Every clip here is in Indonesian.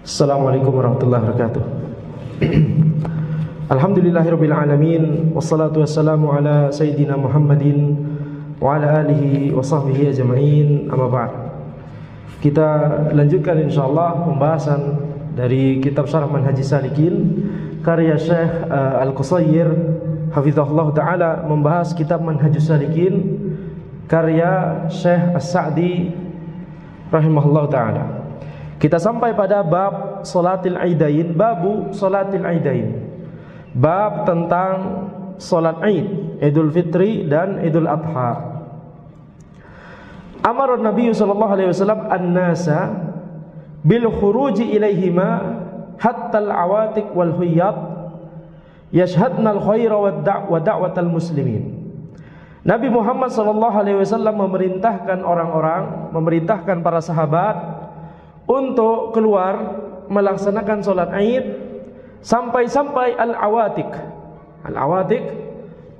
Assalamualaikum warahmatullahi wabarakatuh. Alhamdulillahirabbil alamin, wassalatu wassalamu ala sayyidina Muhammadin wa ala alihi wa sahbihi ajma'in. Amma ba'd. Kita lanjutkan insyaallah pembahasan dari kitab Syarah Manhajis Salikin karya Syekh Al-Qusair hafizahullah taala, membahas kitab Manhajus Salikin karya Syekh As-Sa'di rahimahullah taala. Kita sampai pada bab salatil aidain, babu salatil aidain. Bab tentang salat Id, Idul Fitri dan Idul Adha. Amara Nabi sallallahu alaihi wasallam an-nasa bil khuruji ilaihima hatta al-awatik wal huyyat yashhadna al-khaira wa da'watal muslimin. Nabi Muhammad sallallahu alaihi wasallam memerintahkan memerintahkan para sahabat untuk keluar melaksanakan sholat Id sampai-sampai al-awatik. Al-awatik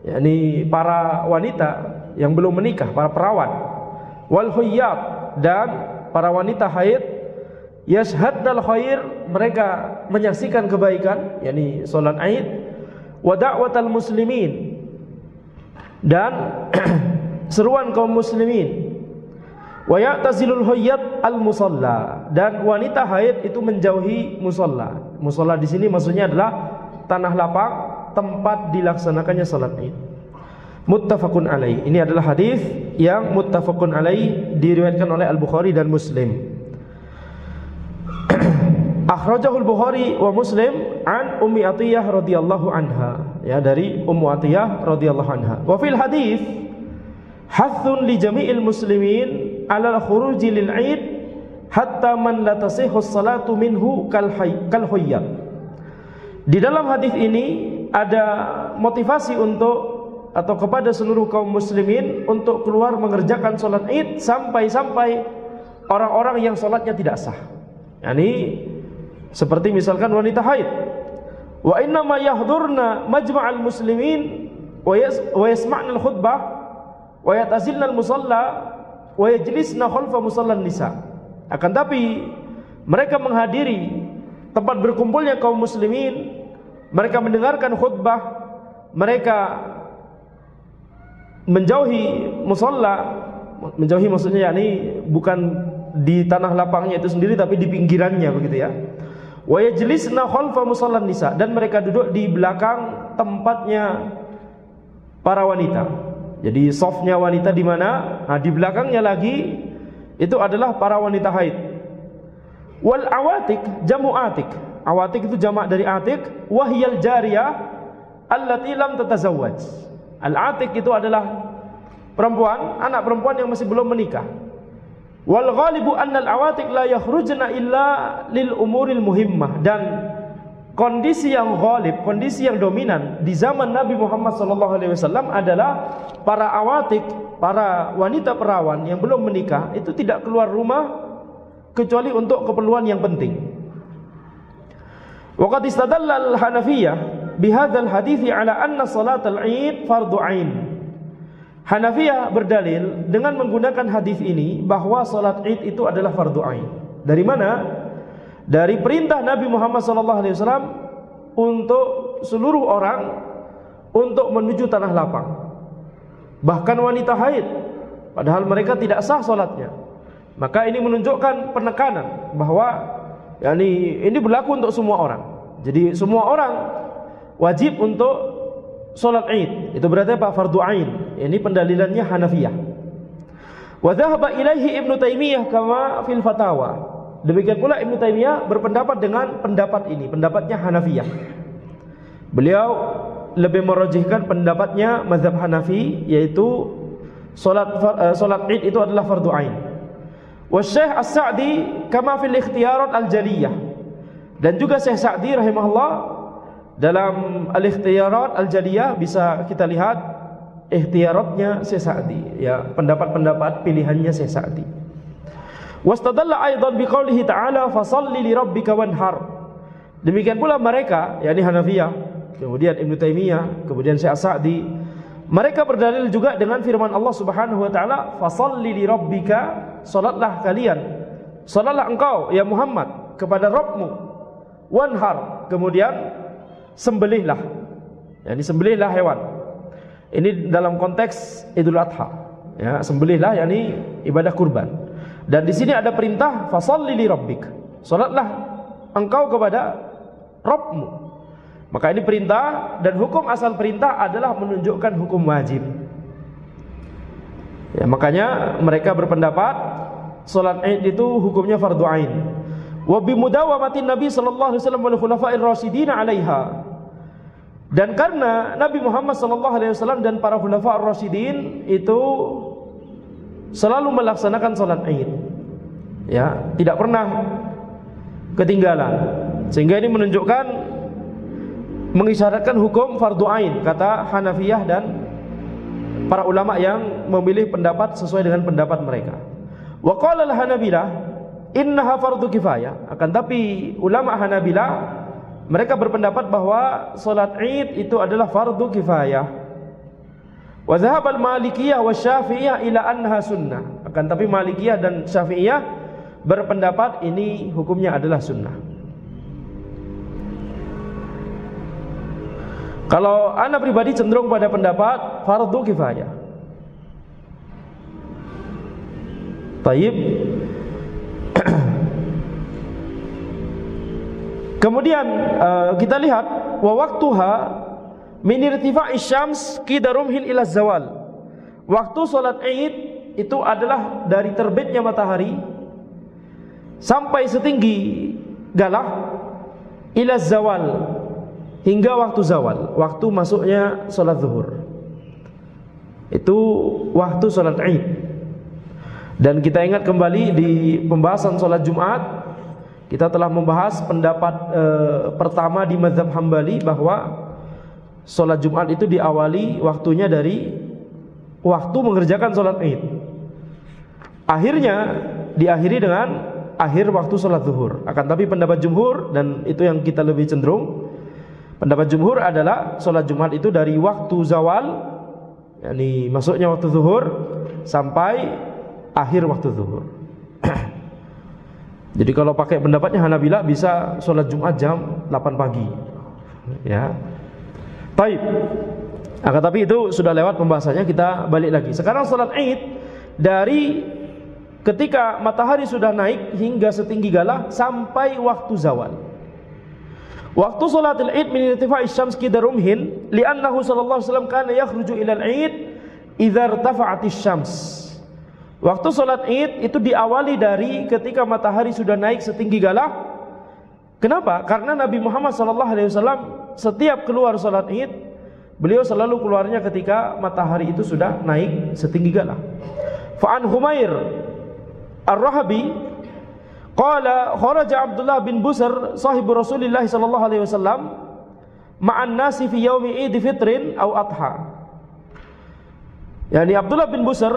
yakni para wanita yang belum menikah, para perawan. Wal huyyat, dan para wanita haid. Yashhadnal khair, mereka menyaksikan kebaikan, yakni sholat Id. Wa da'watal muslimin, dan seruan kaum muslimin. Wa ya'tazilul hayyat al-musalla, dan wanita haid itu menjauhi musalla. Musalla di sini maksudnya adalah tanah lapang tempat dilaksanakannya salat Id. Muttafaqun alaih. Ini adalah hadis yang muttafaqun alaih, diriwayatkan oleh Al-Bukhari dan Muslim. Akhrajahul Bukhari wa Muslim an Ummi Atiyah radhiyallahu anha, ya, dari Ummu Atiyah radhiyallahu anha. Wa fil hadis hathun li jami'il muslimin ala khuruji lil Id hatta man la tasihhu salatu minhu kal huyyat. Di dalam hadis ini ada motivasi untuk atau kepada seluruh kaum muslimin untuk keluar mengerjakan salat Id sampai-sampai orang-orang yang salatnya tidak sah. Yani seperti misalkan wanita haid. Wa inna ma yahdurna majma'al muslimin wa yasma'na al-khutbah wa yatazilna al-musalla wa yajlisna khalfa musallan nisa. Akan tapi mereka menghadiri tempat berkumpulnya kaum muslimin, mereka mendengarkan khutbah, mereka menjauhi musalla. Menjauhi maksudnya yakni bukan di tanah lapangnya itu sendiri, tapi di pinggirannya, begitu ya. Wa yajlisna khalfa musallan nisa, dan mereka duduk di belakang tempatnya para wanita. Jadi safnya wanita di mana? Nah, di belakangnya lagi itu adalah para wanita haid. Wal awatik jamu atik. Awatik itu jamak dari atik. Wahyal jariyah allati lam tatazawwaj. Al atik itu adalah perempuan, anak perempuan yang masih belum menikah. Wal ghalibu annal awatik la yakhrujna illa lil umuril muhimmah, dan kondisi yang ghalib, kondisi yang dominan di zaman Nabi Muhammad SAW adalah para awatik, para wanita perawan yang belum menikah itu tidak keluar rumah kecuali untuk keperluan yang penting. Wa qad istadalla al-Hanafiyah bihadzal hadithi ala anna salatal Id fardhu ain. Hanafiyah berdalil dengan menggunakan hadis ini bahwa salat Id itu adalah fardhu ain. Dari mana? Dari perintah Nabi Muhammad SAW untuk seluruh orang untuk menuju tanah lapang, bahkan wanita haid, padahal mereka tidak sah salatnya. Maka ini menunjukkan penekanan bahwa yakni ini berlaku untuk semua orang. Jadi semua orang wajib untuk salat Id. Itu berarti apa? Fardhu ain. Ini pendalilannya Hanafiyah. Wa dhahaba ilaihi Ibnu Taimiyah kama fil fatawa. Demikian pula Ibnu Taimiyah berpendapat dengan pendapat ini, pendapatnya Hanafiyah. Beliau lebih merajihkan pendapatnya mazhab Hanafi, yaitu salat Id itu adalah fardhu ain. Wa Syekh As-Sa'di kama fil ikhtiyarat al-jaliyah. Dan juga Syekh Sa'di rahimahullah dalam al-ikhtiyarat al-jaliyah bisa kita lihat ikhtiyaratnya Syekh Sa'di, ya, pendapat-pendapat pilihannya Syekh Sa'di. Wastadalla aidan biqaulihi ta'ala fasalli li rabbika wanhar. Demikian pula mereka, yakni Hanafiyah, kemudian Ibnu Taimiyah, kemudian Syekh As-Sa'di, mereka berdalil juga dengan firman Allah Subhanahu wa taala, fasalli li rabbika, salatlah kalian, salatlah engkau ya Muhammad kepada Rabbmu, wanhar, kemudian sembelihlah. Yani sembelihlah hewan. Ini dalam konteks Idul Adha. Ya, sembelihlah yakni ibadah kurban. Dan di sini ada perintah fasholli li rabbik. Salatlah engkau kepada Rabbmu. Maka ini perintah, dan hukum asal perintah adalah menunjukkan hukum wajib. Ya, makanya mereka berpendapat salat Id itu hukumnya fardu ain. Wa bi mudawamatin Nabi sallallahu alaihi wasallam wal khulafa'ir rasyidin 'alaiha. Dan karena Nabi Muhammad sallallahu alaihi wasallam dan para khulafa'ir rasyidin itu selalu melaksanakan salat Id. Ya, tidak pernah ketinggalan. Sehingga ini menunjukkan, mengisyaratkan hukum fardu ain, kata Hanafiyah dan para ulama yang memilih pendapat sesuai dengan pendapat mereka. Wa qala al-Hanabilah innaha fardu kifayah. Akan tapi ulama Hanabilah mereka berpendapat bahwa salat Id itu adalah fardu kifayah. Wa dhahaba al-Malikiyah wa Syafi'iyah ila annaha sunnah. Akan tapi Malikiyah dan Syafi'iyah berpendapat ini hukumnya adalah sunnah. Kalau ana pribadi cenderung pada pendapat fardu kifayah. Taib. Kemudian kita lihat wa waqtuha min irtifa'is syams qidarumhil ila zawal. Waktu salat Id itu adalah dari terbitnya matahari sampai setinggi galah ila zawal, hingga waktu zawal, waktu masuknya salat zuhur. Itu waktu salat Id. Dan kita ingat kembali di pembahasan salat Jumat, kita telah membahas pendapat pertama di mazhab Hambali bahwa salat Jumat itu diawali waktunya dari waktu mengerjakan salat Id. Akhirnya diakhiri dengan akhir waktu salat zuhur. Akan tapi pendapat jumhur, dan itu yang kita lebih cenderung, pendapat jumhur adalah salat Jumat itu dari waktu zawal, yakni masuknya waktu zuhur, sampai akhir waktu zuhur. Jadi kalau pakai pendapatnya Hanabilah bisa salat Jumat jam 8 pagi. Ya. Baik. Akan tapi itu sudah lewat pembahasannya, kita balik lagi. Sekarang salat Id dari ketika matahari sudah naik hingga setinggi galah sampai waktu zawal. Waktu salatul Id min irtifa'is syams qidarumhin li'annahu sallallahu alaihi wasallam kana yakhruju ila al-Id idza irtafa'atis syams. Waktu salat Id itu diawali dari ketika matahari sudah naik setinggi galah. Kenapa? Karena Nabi Muhammad sallallahu alaihi wasallam setiap keluar salat Id, beliau selalu keluarnya ketika matahari itu sudah naik setinggi galah. Fa'an Humair Ar-Rahabi qala kharaja Abdullah bin Busr sahibu Rasulillah sallallahu alaihi wasallam ma'an nasi fi yaumi Idul Fitrin aw Adha. Yani Abdullah bin Busr,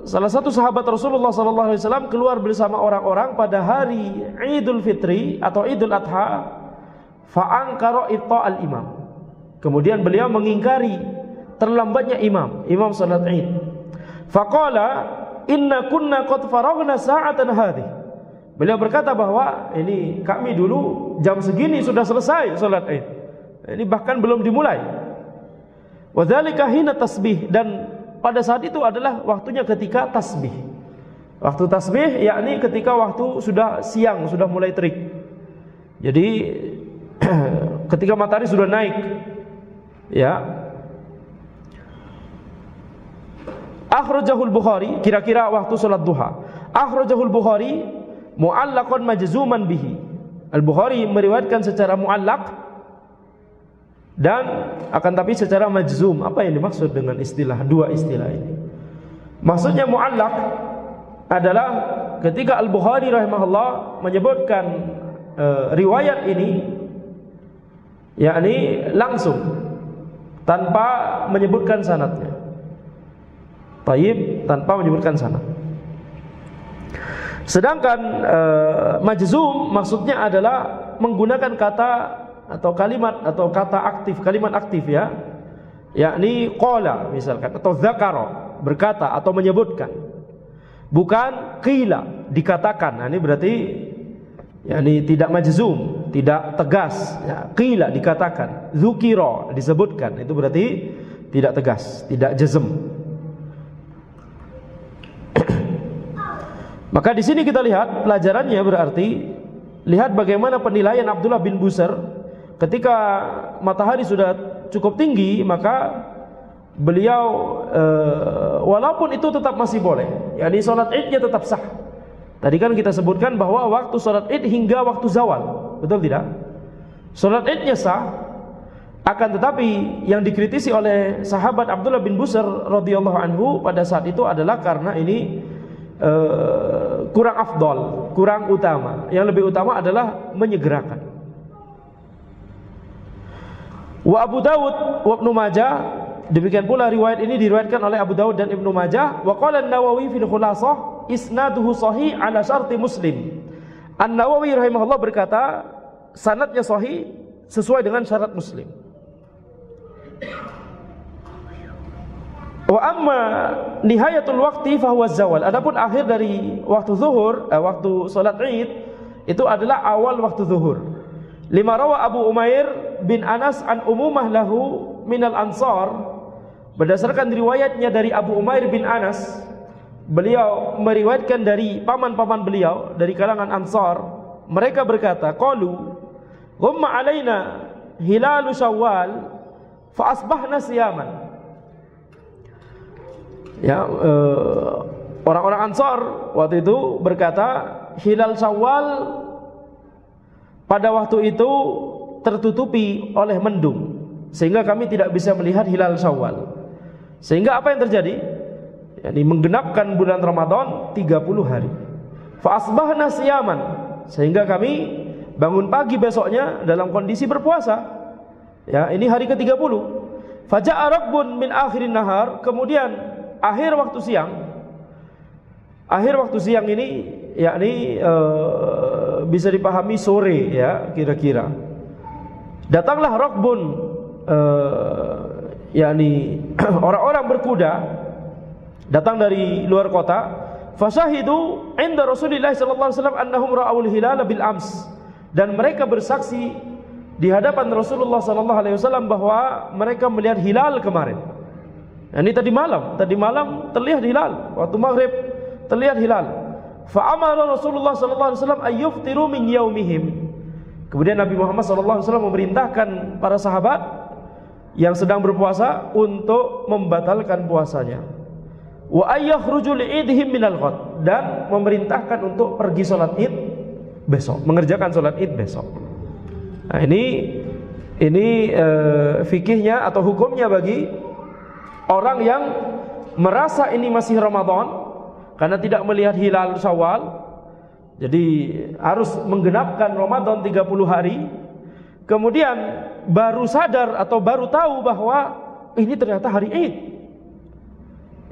salah satu sahabat Rasulullah sallallahu alaihi wasallam, keluar bersama orang-orang pada hari Idul Fitri atau Idul Adha, fa'ankara itta'al imam. Kemudian beliau mengingkari terlambatnya imam salat Id. Faqala inna kunna qad faragna sa'atan hadhihi. Beliau berkata bahwa ini kami dulu jam segini sudah selesai salat Id. Ini bahkan belum dimulai. Wa dzalika hina tasbih, dan pada saat itu adalah waktunya ketika tasbih. Waktu tasbih yakni ketika waktu sudah siang, sudah mulai terik. Jadi ketika matahari sudah naik. Ya. Akhrajahul Bukhari, kira-kira waktu salat duha. Akhrajahul Bukhari mu'allaqan majzuman bihi. Al-Bukhari meriwayatkan secara mu'allaq dan akan tapi secara majzum. Apa yang dimaksud dengan dua istilah ini? Maksudnya mu'allaq adalah ketika Al-Bukhari rahimahullah menyebutkan riwayat ini, yakni langsung tanpa menyebutkan sanadnya. Taib, tanpa menyebutkan sanad. Sedangkan majzum maksudnya adalah menggunakan kata atau kalimat atau kata aktif, kalimat aktif ya. Yakni qala misalkan, atau dzakara, berkata atau menyebutkan. Bukan qila, dikatakan. Nah, ini berarti yakni tidak majzum, tidak tegas, ya, qila dikatakan, dzukira disebutkan, itu berarti tidak tegas, tidak jazm. Maka di sini kita lihat pelajarannya, berarti lihat bagaimana penilaian Abdullah bin Busr ketika matahari sudah cukup tinggi, maka beliau walaupun itu tetap masih boleh, yakni sholat idnya tetap sah. Tadi kan kita sebutkan bahwa waktu sholat id hingga waktu zawal, betul tidak? Sholat idnya sah, akan tetapi yang dikritisi oleh sahabat Abdullah bin Busr radhiyallahu anhu pada saat itu adalah karena ini kurang afdol, kurang utama. Yang lebih utama adalah menyegerakan. Wa Abu Dawud wa Ibnu Majah, demikian pula riwayat ini diriwayatkan oleh Abu Dawud dan Ibnu Majah. Wa qala an-Nawawi fil Khulasah isnaduhu sahih ala syarti Muslim. An-Nawawi rahimahullah berkata, sanadnya sahih sesuai dengan syarat Muslim. Wa amma nihayatul waqti fa huwa zawal. Adapun akhir dari waktu zuhur, waktu salat Id itu adalah awal waktu zuhur. Lima rawa Abu Umair bin Anas an umumah lahu minal ansar. Berdasarkan riwayatnya dari Abu Umair bin Anas, beliau meriwayatkan dari paman-paman beliau dari kalangan Ansar. Mereka berkata, qalu ghamma alaina hilalu Syawal fa asbahna siyaman. Ya, orang-orang Ansar waktu itu berkata, hilal Syawal pada waktu itu tertutupi oleh mendung, sehingga kami tidak bisa melihat hilal Syawal. Sehingga apa yang terjadi? Yani menggenapkan bulan Ramadan 30 hari. Fa asbahna siyaman, sehingga kami bangun pagi besoknya dalam kondisi berpuasa. Ya, ini hari ke-30. Faja'a rakbun min akhirin nahar, kemudian akhir waktu siang ini yakni bisa dipahami sore, ya, kira-kira. Datanglah rakbun, yakni orang-orang berkuda datang dari luar kota. Fasyahidu inda Rasulillah sallallahu alaihi wasallam annahum ra'ul hilal bil ams, dan mereka bersaksi di hadapan Rasulullah sallallahu alaihi wasallam bahwa mereka melihat hilal kemarin. Ini tadi malam terlihat hilal, waktu maghrib terlihat hilal. Fa amara Rasulullah sallallahu alaihi wasallam ayyuftiru min yaumihim. Kemudian Nabi Muhammad sallallahu alaihi wasallam memerintahkan para sahabat yang sedang berpuasa untuk membatalkan puasanya. Wa ayyakhruju li'idhim minal ghad, dan memerintahkan untuk pergi salat Id besok, mengerjakan salat Id besok. Nah, ini fikihnya atau hukumnya bagi orang yang merasa ini masih Ramadan karena tidak melihat hilal Syawal, jadi harus menggenapkan Ramadan 30 hari. Kemudian baru sadar atau baru tahu bahwa ini ternyata hari Id,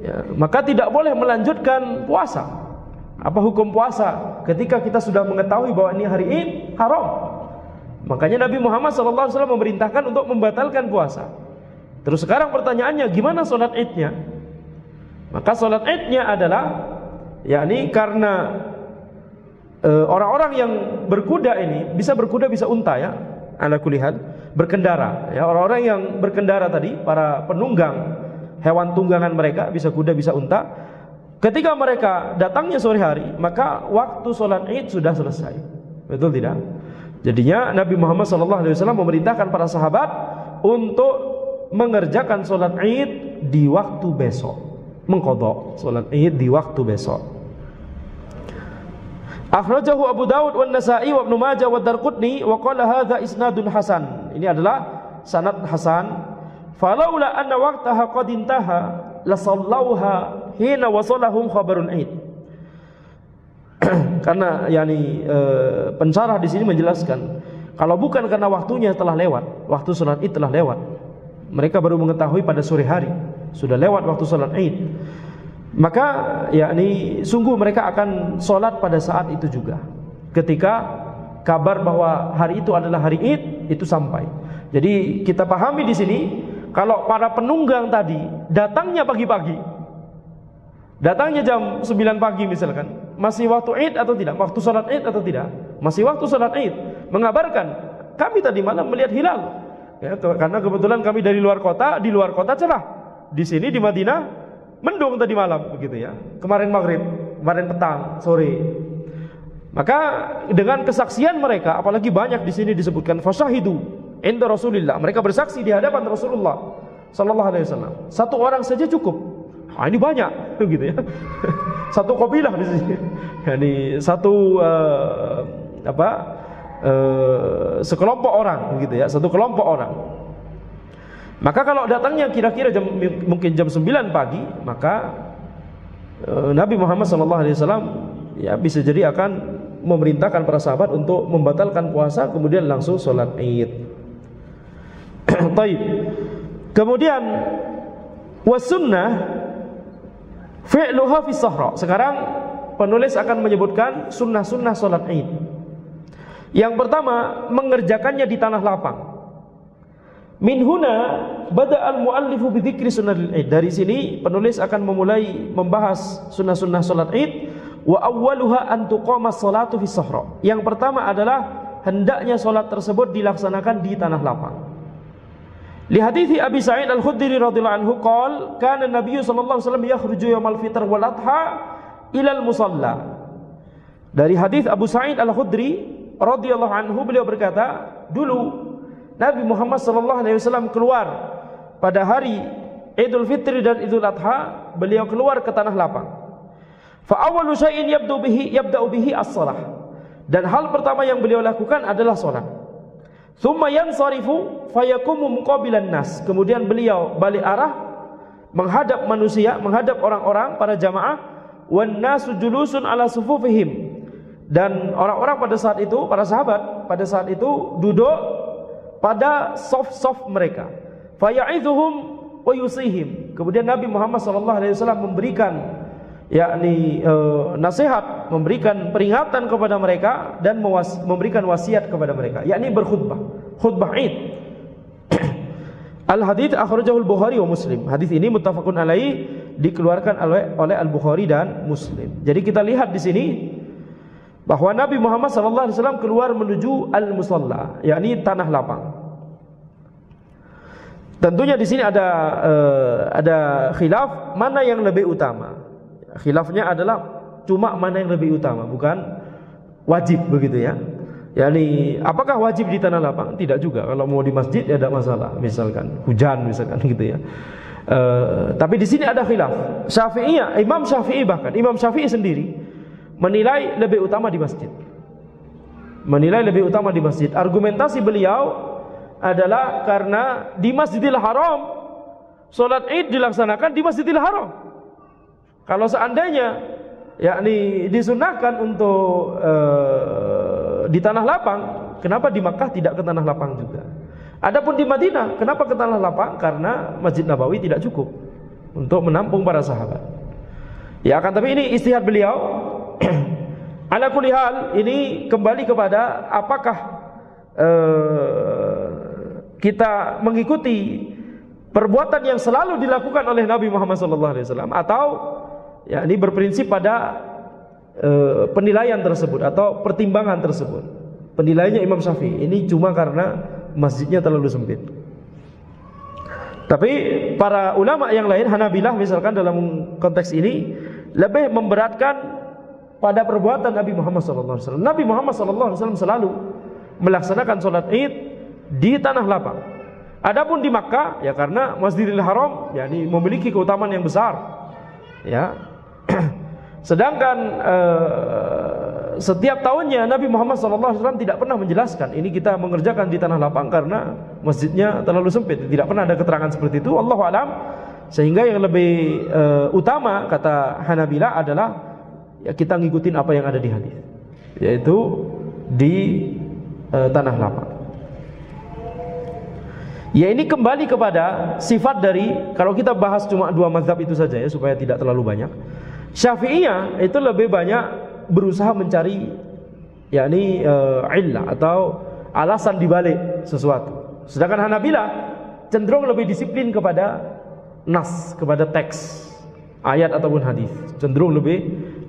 ya, maka tidak boleh melanjutkan puasa. Apa hukum puasa ketika kita sudah mengetahui bahwa ini hari Id? Haram. Makanya Nabi Muhammad SAW memerintahkan untuk membatalkan puasa. Terus sekarang pertanyaannya, gimana sholat Idnya? Maka sholat Idnya adalah, yakni karena orang-orang yang berkuda ini bisa berkuda bisa unta, ya, ala kulli hal, berkendara, ya, orang-orang yang berkendara tadi, para penunggang hewan tunggangan mereka bisa kuda bisa unta. Ketika mereka datangnya sore hari, maka waktu sholat Id sudah selesai, betul tidak? Jadinya Nabi Muhammad SAW memerintahkan para sahabat untuk mengerjakan sholat Id di waktu besok, mengqadha sholat Id di waktu besok. Akhrajahu Abu Dawud wan Nasa'i wa Ibnu Majah wa Darqutni wa qala hadza isnadun hasan. Ini adalah sanad hasan. Falaula anna waqtaha qad intaha la sallauha hina wasalahum khabarul Id. Karena yakni pensyarah di sini menjelaskan, kalau bukan karena waktunya telah lewat, waktu sholat Id telah lewat, mereka baru mengetahui pada sore hari sudah lewat waktu sholat Id, maka yakni sungguh mereka akan sholat pada saat itu juga, ketika kabar bahwa hari itu adalah hari Id itu sampai. Jadi kita pahami di sini, kalau para penunggang tadi datangnya pagi-pagi, datangnya jam 9 pagi misalkan, masih waktu Id atau tidak, waktu sholat Id atau tidak? masih waktu salat Id, mengabarkan kami tadi malam melihat hilal. Ya, karena kebetulan kami dari luar kota cerah. Di sini di Madinah mendung tadi malam begitu ya. Kemarin maghrib, kemarin petang, sore. Maka dengan kesaksian mereka, apalagi banyak di sini disebutkan fasyahidu inda Rasulillah, mereka bersaksi di hadapan Rasulullah sallallahu alaihi wasallam. Satu orang saja cukup. Ah, ini banyak gitu ya. Satu kabilah di sini. Yani satu sekelompok orang gitu ya, satu kelompok orang. Maka kalau datangnya kira-kira mungkin jam 9 pagi, maka Nabi Muhammad SAW ya bisa jadi akan memerintahkan para sahabat untuk membatalkan puasa kemudian langsung sholat Id. Taib. Kemudian wasunnah fi'luha fi sahra. Sekarang penulis akan menyebutkan sunnah-sunnah sholat Id. Yang pertama, mengerjakannya di tanah lapang. Min huna bada al-muallifu bi dzikri sunnatil Id. Dari sini penulis akan memulai membahas sunnah-sunnah salat Id. Wa awwaluha an tuqama sholatu fi sahra. Yang pertama adalah hendaknya salat tersebut dilaksanakan di tanah lapang. Li hadithi Abi Sa'id Al-Khudri radhiyallahu anhu qala kana an-nabiy sallallahu alaihi wasallam yakhruju yaumal fitr wal adha ila al-musalla. Dari hadis Abu Sa'id Al-Khudri radhiyallahu anhu, beliau berkata, dulu Nabi Muhammad sallallahu alaihi wasallam keluar pada hari Idul Fitri dan Idul Adha, beliau keluar ke tanah lapang. Fa awwalu syai'in yabda'u bihi as-shalah. Dan hal pertama yang beliau lakukan adalah salat. Tsumma yansarifu fayaqumu muqabilan nas. Kemudian beliau balik arah menghadap manusia, menghadap orang-orang para jamaah, wan nasu julusun ala sufufihim. Dan orang-orang pada saat itu, para sahabat pada saat itu duduk pada soft mereka. Faya'idhuhum wa yusihim. Kemudian Nabi Muhammad SAW memberikan nasihat, memberikan peringatan kepada mereka dan memberikan wasiat kepada mereka, yakni berkhutbah, khutbah Id. Al-hadits akhrajahu al-Bukhari wa Muslim. Hadis ini muttafaqun alaih, dikeluarkan oleh Al-Bukhari dan Muslim. Jadi kita lihat di sini bahwa Nabi Muhammad SAW keluar menuju al-musalla, yakni tanah lapang. Tentunya di sini ada khilaf mana yang lebih utama. Khilafnya adalah cuma mana yang lebih utama, bukan wajib begitu ya. Yani apakah wajib di tanah lapang? Tidak juga. Kalau mau di masjid ya tidak masalah. Misalkan hujan misalkan gitu ya. Tapi di sini ada khilaf. Syafi'iyah, Imam Syafi'i sendiri menilai lebih utama di masjid. Menilai lebih utama di masjid. Argumentasi beliau adalah karena di Masjidil Haram salat Id dilaksanakan di Masjidil Haram. Kalau seandainya yakni disunahkan untuk di tanah lapang, kenapa di Makkah tidak ke tanah lapang juga? Adapun di Madinah, kenapa ke tanah lapang? Karena Masjid Nabawi tidak cukup untuk menampung para sahabat. Ya, akan tapi ini istihad beliau. Ala kulli hal, ini kembali kepada apakah kita mengikuti perbuatan yang selalu dilakukan oleh Nabi Muhammad SAW, atau ya ini berprinsip pada penilaian tersebut atau pertimbangan tersebut. Penilaiannya Imam Syafi'i ini cuma karena masjidnya terlalu sempit. Tapi para ulama yang lain, Hanabilah misalkan dalam konteks ini lebih memberatkan pada perbuatan Nabi Muhammad SAW. Nabi Muhammad SAW selalu melaksanakan sholat Id di tanah lapang. Adapun di Makkah, ya karena Masjidil Haram yakni memiliki keutamaan yang besar, ya. Sedangkan setiap tahunnya Nabi Muhammad SAW tidak pernah menjelaskan ini kita mengerjakan di tanah lapang karena masjidnya terlalu sempit. Tidak pernah ada keterangan seperti itu. Wallahu a'lam. Sehingga yang lebih utama kata Hanabilah adalah ya kita ngikutin apa yang ada di hadis, yaitu di tanah lapang. Ya ini kembali kepada sifat dari, kalau kita bahas cuma dua mazhab itu saja ya supaya tidak terlalu banyak. Syafi'iyah itu lebih banyak berusaha mencari yakni illah atau alasan dibalik sesuatu. Sedangkan Hanabilah cenderung lebih disiplin kepada nas, kepada teks ayat ataupun hadis, cenderung lebih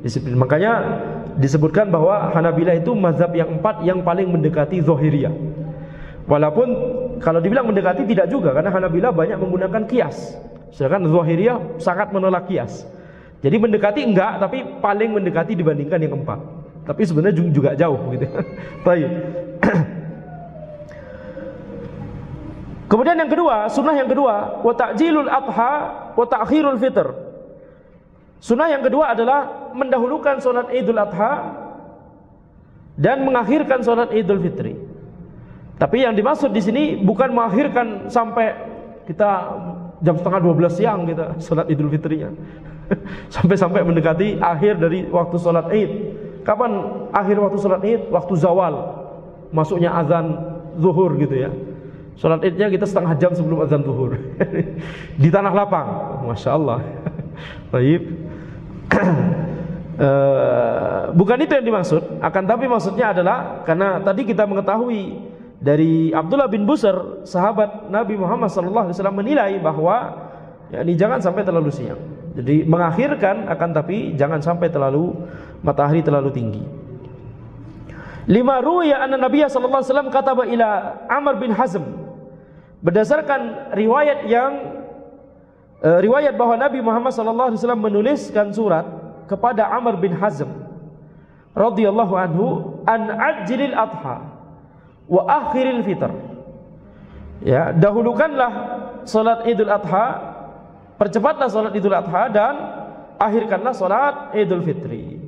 Disiplin. Makanya disebutkan bahwa Hanabilah itu mazhab yang 4 yang paling mendekati Zahiriyah. Walaupun kalau dibilang mendekati tidak juga, karena Hanabilah banyak menggunakan qiyas, sedangkan Zahiriyah sangat menolak qiyas. Jadi mendekati enggak, tapi paling mendekati dibandingkan yang 4. Tapi sebenarnya juga jauh gitu. Baik. Kemudian yang kedua, sunnah yang kedua, wa ta'jilul adha wa ta'khirul fitr. Sunnah yang kedua adalah mendahulukan sholat Idul Adha dan mengakhirkan sholat Idul Fitri. Tapi yang dimaksud di sini bukan mengakhirkan sampai kita jam setengah 12 siang kita sholat Idul Fitrinya. Sampai mendekati akhir dari waktu sholat Id. Kapan akhir waktu sholat Id? Waktu zawal, masuknya azan zuhur gitu ya. Sholat Idnya kita setengah jam sebelum azan zuhur. Di tanah lapang. Masya Allah. Baik. Bukan itu yang dimaksud, akan tapi maksudnya adalah karena tadi kita mengetahui dari Abdullah bin Busr, sahabat Nabi Muhammad SAW, menilai bahwa ini jangan sampai terlalu siang. Jadi mengakhirkan, akan tapi jangan sampai matahari terlalu tinggi. Lima ruya anna Nabiya SAW kataba ila Amr bin Hazm. Berdasarkan riwayat bahwa Nabi Muhammad SAW menuliskan surat kepada Amr bin Hazm radhiyallahu anhu, an ajlil adha wa akhiril fitr. Ya, dahulukanlah salat Idul Adha, percepatlah salat Idul Adha dan akhirkanlah salat Idul Fitri.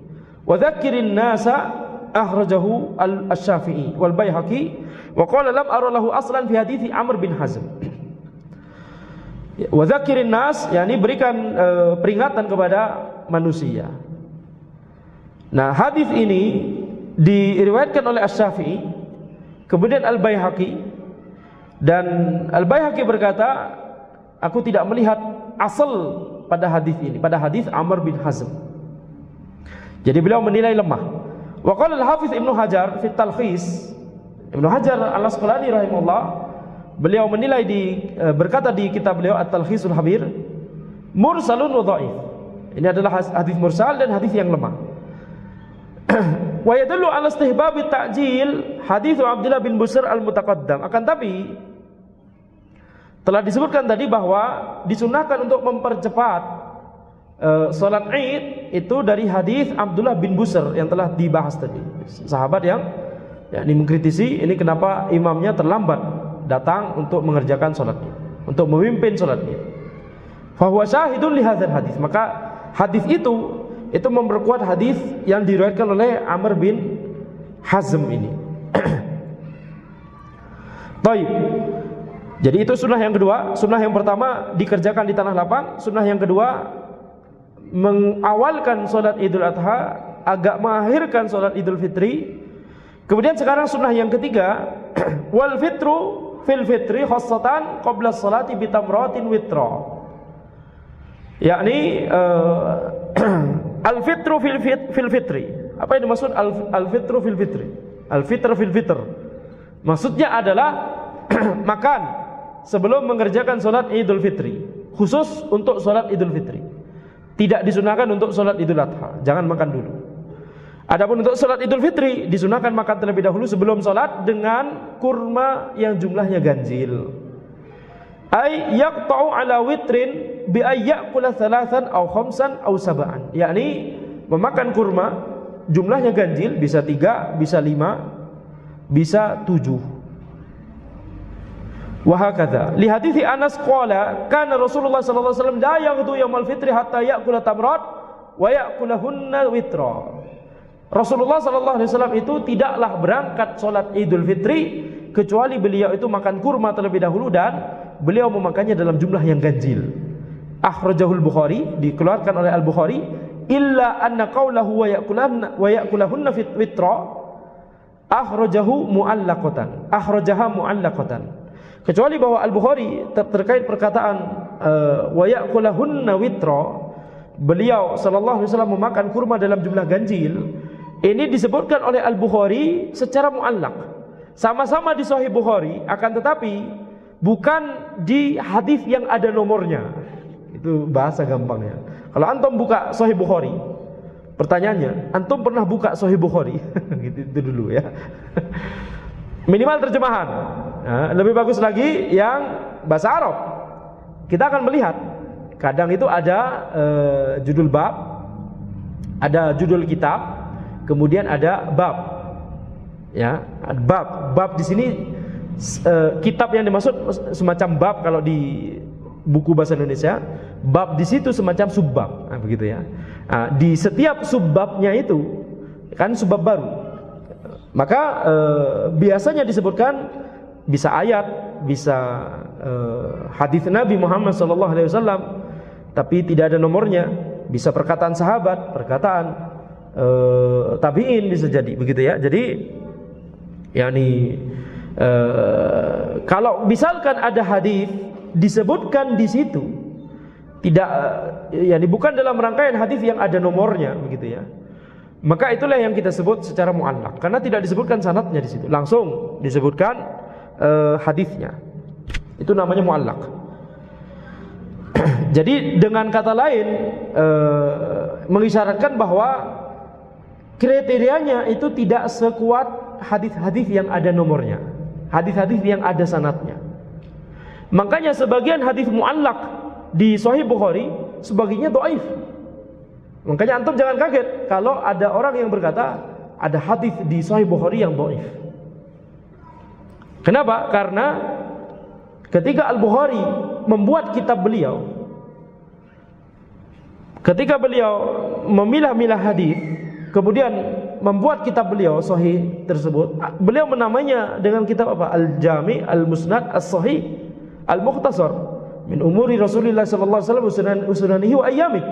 Wa dzakkirin nasa, akhrajahu al-Syafi'i wal Baihaqi wa qala lam ara lahu aslan fi hadithi Amr bin Hazm. Wa dzakirin nas, yakni berikan peringatan kepada manusia. Nah, hadis ini diriwayatkan oleh Asy-Syafi'i, kemudian Al-Baihaqi, dan Al-Baihaqi berkata, aku tidak melihat asal pada hadis ini, pada hadis Amr bin Hazm. Jadi beliau menilai lemah. Wa qala al-Hafiz Ibnu Hajar fi Talkhis, Ibnu Hajar Al-Asqalani rahimahullah, beliau menilai berkata di kitab beliau At-Talkhisul Habir, mursalun wa dhaif. Ini adalah hadis mursal dan hadis yang lemah. Wa yadullu ala istihbab ta'jil hadis Abdullah bin Busr al-mutaqaddam. Akan tapi telah disebutkan tadi bahwa disunahkan untuk mempercepat salat Id itu dari hadis Abdullah bin Busr yang telah dibahas tadi. Sahabat yang mengkritisi ini kenapa imamnya terlambat datang untuk mengerjakan sholat Id, untuk memimpin sholat Id. Fahuwa syahidun li hadzal hadis. Maka hadis itu memperkuat hadis yang diriwayatkan oleh Amr bin Hazm ini. Baik. Jadi itu sunnah yang kedua. Sunnah yang pertama dikerjakan di tanah lapang. Sunnah yang kedua mengawalkan sholat Idul Adha, agak mengakhirkan sholat Idul Fitri. Kemudian sekarang sunnah yang ketiga, wal fitru fil fitri khassatan qabla sholati bitamratin witra. Yakni al fitru fil fitri. Apa yang dimaksud al fitru fil fitri? Al fitr fil fitr. Maksudnya adalah makan sebelum mengerjakan sholat Idul Fitri, khusus untuk sholat Idul Fitri. Tidak disunahkan untuk sholat Idul Adha, jangan makan dulu. Adapun untuk sholat Idul Fitri disunahkan makan terlebih dahulu sebelum sholat dengan kurma yang jumlahnya ganjil. Ay yaqta'u ala witrin bi ay ya'kula thalathan aw khamsan aw sab'an. Yakni memakan kurma jumlahnya ganjil, bisa 3, bisa 5, bisa 7. Wa hakadha. Li hadithi Anas qala kana Rasulullah sallallahu alaihi wasallam la yaghdu yaumal fitri hatta ya'kula tamrat wa ya'kulahunna witra. Rasulullah SAW itu tidaklah berangkat sholat Idul Fitri kecuali beliau itu makan kurma terlebih dahulu dan beliau memakannya dalam jumlah yang ganjil. Akhrajahul Bukhari, dikeluarkan oleh Al-Bukhari, illa anna qawlahu wa ya'kulahunna witra akhrajaha mu'allaqatan. Kecuali bahwa Al-Bukhari terkait perkataan wa ya'kulahunna witra, beliau sallallahu alaihi wasallam memakan kurma dalam jumlah ganjil. Ini disebutkan oleh Al-Bukhari secara mu'allaq. Sama-sama di Sahih Bukhari, akan tetapi bukan di hadis yang ada nomornya. Itu bahasa gampangnya. Kalau antum buka Sahih Bukhari, Pertanyaannya, antum pernah buka Sahih Bukhari? Gitu itu dulu ya. Minimal terjemahan. Nah, lebih bagus lagi yang bahasa Arab. Kita akan melihat kadang itu ada judul bab, ada judul kitab, kemudian ada bab. Ya, bab di sini kitab yang dimaksud semacam bab kalau di buku bahasa Indonesia, bab di situ semacam subbab, nah, begitu ya. Nah, di setiap subbabnya itu kan subbab baru, maka biasanya disebutkan bisa ayat, bisa hadis Nabi Muhammad SAW, tapi tidak ada nomornya, bisa perkataan sahabat, perkataan tabiin bisa jadi, begitu ya. Jadi, yakni kalau misalkan ada hadis disebutkan di situ, tidak yakni bukan dalam rangkaian hadis yang ada nomornya, begitu ya, maka itulah yang kita sebut secara mu'allaq, karena tidak disebutkan sanadnya di situ, langsung disebutkan hadisnya. Itu namanya mu'allaq. Jadi dengan kata lain mengisyaratkan bahwa kriterianya itu tidak sekuat hadis-hadis yang ada nomornya, hadis-hadis yang ada sanadnya. Makanya sebagian hadis mu'allaq di Sahih Bukhari sebagiannya dhaif. Makanya antum jangan kaget kalau ada orang yang berkata ada hadis di Sahih Bukhari yang dhaif. Kenapa? Karena ketika Al-Bukhari membuat kitab beliau, ketika beliau memilah-milah hadis, kemudian membuat kitab beliau Sahih tersebut, beliau menamainya dengan kitab apa? Al-Jami' Al-Musnad As-Sahih Al-Mukhtasar min umuri Rasulullah sallallahu alaihi wasallam usunanihi wa ayyamih.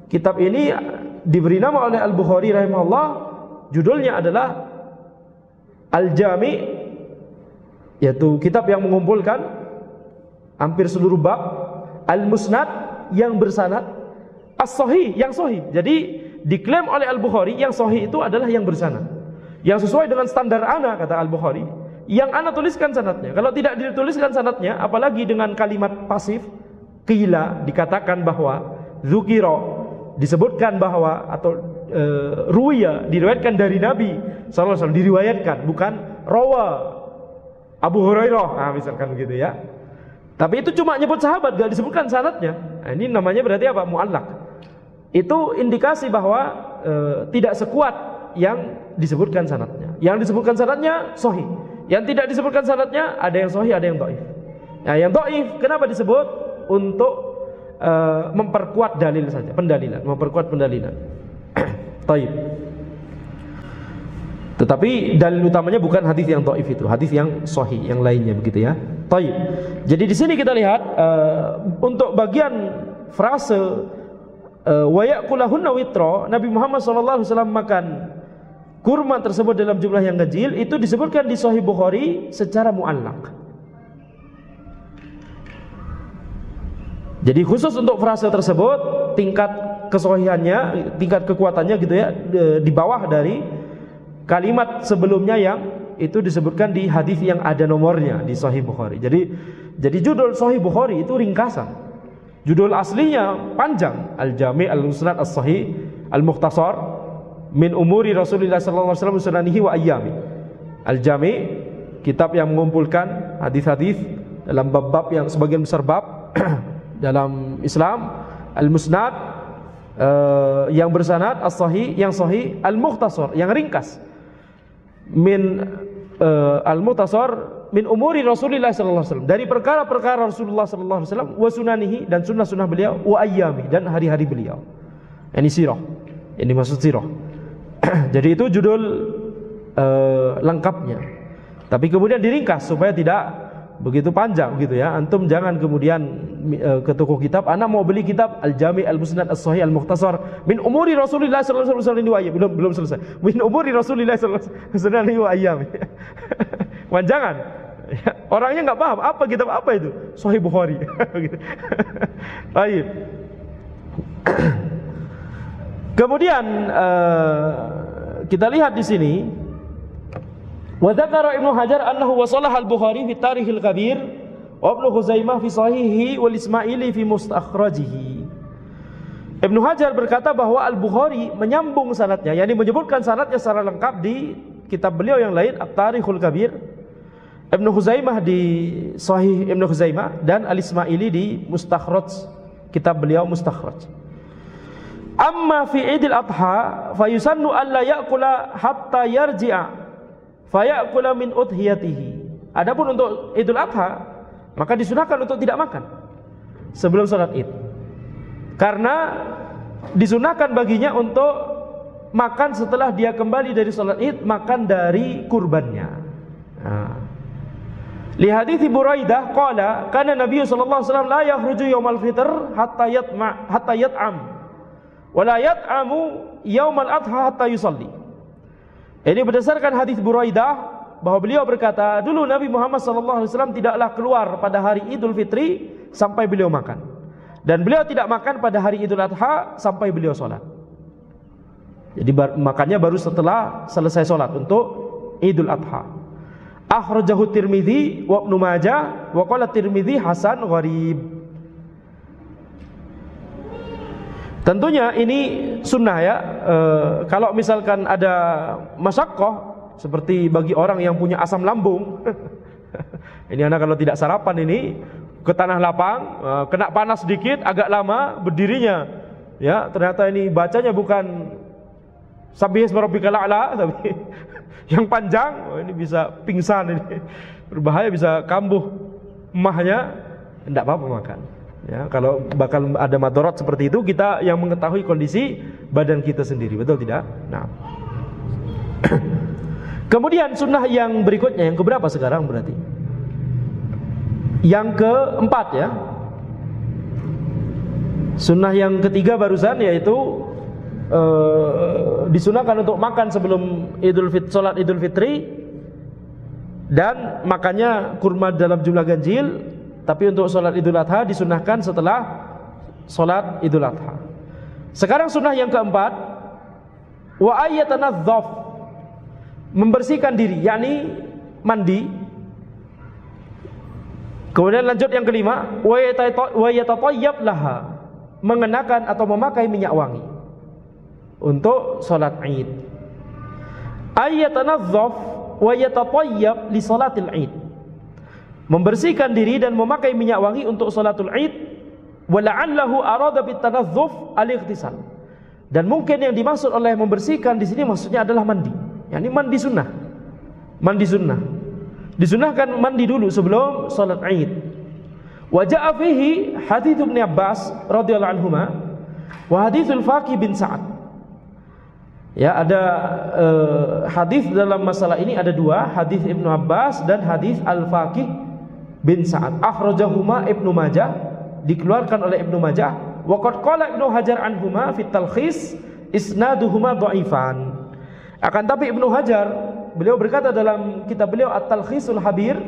Kitab ini diberi nama oleh Al-Bukhari rahimahullah, judulnya adalah Al-Jami', yaitu kitab yang mengumpulkan hampir seluruh bab, Al-Musnad yang bersanad, As-Sahih yang sahih. Jadi diklaim oleh Al-Bukhari yang sahih itu adalah yang bersanad, yang sesuai dengan standar ana, kata Al-Bukhari, yang ana tuliskan sanadnya. Kalau tidak dituliskan sanadnya, apalagi dengan kalimat pasif, qila, dikatakan bahwa, dzukira, disebutkan bahwa, atau ruwiya, diriwayatkan dari Nabi sallallahu alaihi wasallam, diriwayatkan, bukan rawa Abu Hurairah, nah, misalkan begitu ya. Tapi itu cuma nyebut sahabat, gak disebutkan sanadnya. Nah, ini namanya berarti apa? Mu'allaq. Itu indikasi bahwa tidak sekuat yang disebutkan sanadnya. Yang disebutkan sanadnya sahih. Yang tidak disebutkan sanadnya ada yang sahih, ada yang dhaif. Nah, yang dhaif kenapa disebut? Untuk memperkuat dalil saja, pendalilan, memperkuat pendalilan. Taib. Tetapi dalil utamanya bukan hadis yang dhaif itu, hadis yang sahih, yang lainnya, begitu ya. Taib. Jadi di sini kita lihat untuk bagian frase wa ya'kulahunna witra, Nabi Muhammad SAW makan kurma tersebut dalam jumlah yang kecil, itu disebutkan di Sahih Bukhari secara mu'allaq. Jadi khusus untuk frase tersebut, tingkat kesahihannya, tingkat kekuatannya gitu ya, di bawah dari kalimat sebelumnya yang itu disebutkan di hadis yang ada nomornya di Sahih Bukhari. Jadi judul Sahih Bukhari itu ringkasan. Judul aslinya panjang, Al-Jami' Al-Musnad As-Sahih Al-Mukhtasar min umuri Rasulullah sallallahu alaihi wasallam sunanihi wa ayyami. Al-Jami', kitab yang mengumpulkan hadis-hadis dalam bab-bab yang sebagian besar bab dalam Islam. Al-Musnad yang bersanad, As-Sahih yang sahih, Al-Mukhtasar yang ringkas. Min Al-Mukhtasar min umuri Rasulullah sallallahu alaihi wasallam, dari perkara-perkara Rasulullah sallallahu alaihi wasallam, wa sunanihi, dan sunnah-sunnah beliau, wa ayyami, dan hari-hari beliau. Ini sirah. Ini maksud sirah. Jadi itu judul lengkapnya. Tapi kemudian diringkas supaya tidak begitu panjang gitu ya. Antum jangan kemudian ke toko kitab, ana mau beli kitab Al-Jami' Al-Musnad As-Sahih Al-Mukhtasar min umuri Rasulillah sallallahu alaihi wasallam, belum selesai. Min umuri Rasulillah sallallahu alaihi wasallam. Jangan. Orangnya enggak paham apa kitab apa itu? Sahih Bukhari. Gitu. Baik. Kemudian kita lihat di sini, wa dzakara Ibnu Hajar annahu wasalah al-Bukhari fi Tarikhil Kabir wa Ibnu Khuzaimah fi Sahihi wal Ismaili fi Mustakhrajihi. Ibnu Hajar berkata bahwa Al-Bukhari menyambung sanadnya, yakni menyebutkan sanadnya secara lengkap di kitab beliau yang lain, At-Tarikhul Kabir, Ibnu Khuzaimah di Sahih Ibnu Khuzaimah, dan Al-Ismaili di Mustakhraj, kitab beliau Mustakhraj. Amma fi Idul Adha fa yusannu alla ya'kula hatta yarji'a fa ya'kula min udhiyatihi. Adapun untuk Idul Adha, maka disunahkan untuk tidak makan sebelum salat Id. Karena disunahkan baginya untuk makan setelah dia kembali dari salat Id, makan dari kurbannya. Li hadits Buraidah qala kana Nabi sallallahu alaihi wasallam la yakhruju yaumal fitr hatta yat'am wa la yat'amu yaumal adha hatta yusalli. Ini berdasarkan hadis Buraidah bahwa beliau berkata, dulu Nabi Muhammad sallallahu alaihi wasallam tidaklah keluar pada hari Idul Fitri sampai beliau makan. Dan beliau tidak makan pada hari Idul Adha sampai beliau sholat. Jadi makannya baru setelah selesai sholat untuk Idul Adha. Akhrajahu Tirmidzi wa Ibnu Majah wa qala Tirmidzi hasan gharib. Tentunya ini sunnah ya. Kalau misalkan ada masyaqqah seperti bagi orang yang punya asam lambung, ini anak kalau tidak sarapan ini ke tanah lapang, kena panas sedikit, agak lama berdirinya, ya ternyata ini bacanya bukan Sabbihisma rabbikal a'la, tapi yang panjang, ini bisa pingsan, ini berbahaya, bisa kambuh emahnya, tidak apa-apa makan. Ya, kalau bakal ada madarat seperti itu, kita yang mengetahui kondisi badan kita sendiri, betul tidak? Nah, kemudian sunnah yang berikutnya, yang keberapa sekarang berarti? Yang keempat ya. Sunnah yang ketiga barusan yaitu disunahkan untuk makan sebelum salat Idul Fitri, dan makannya kurma dalam jumlah ganjil. Tapi untuk salat Idul Adha disunahkan setelah salat Idul Adha. Sekarang sunnah yang keempat, wa ayyatanadzaf, membersihkan diri, yakni mandi. Kemudian lanjut yang kelima, wa yatatayyab laha, mengenakan atau memakai minyak wangi untuk salat Id. Ayatanazzaf wa yatatayyab li salatil Id, membersihkan diri dan memakai minyak wangi untuk salatul Id. Wa la'allahu arada bit tanazzuf al-ightisal, dan mungkin yang dimaksud oleh membersihkan di sini maksudnya adalah mandi, yakni mandi sunnah. Mandi sunnah disunahkan mandi dulu sebelum salat Id. Wa ja'a fihi hadits Ibnu Abbas radhiyallahu anhuma wa haditsul Faqih bin Sa'ad. Ya, ada hadis dalam masalah ini ada dua, hadis Ibnu Abbas dan hadis Al-Faqih bin Sa'ad. Akhrajahuma Ibnu Majah, dikeluarkan oleh Ibnu Majah. Wa qad qala Ibnu Hajar anhuma fi talkhis isnaduhuma dhaifan. Akan tapi Ibnu Hajar beliau berkata dalam kitab beliau At-Talkhisul Habir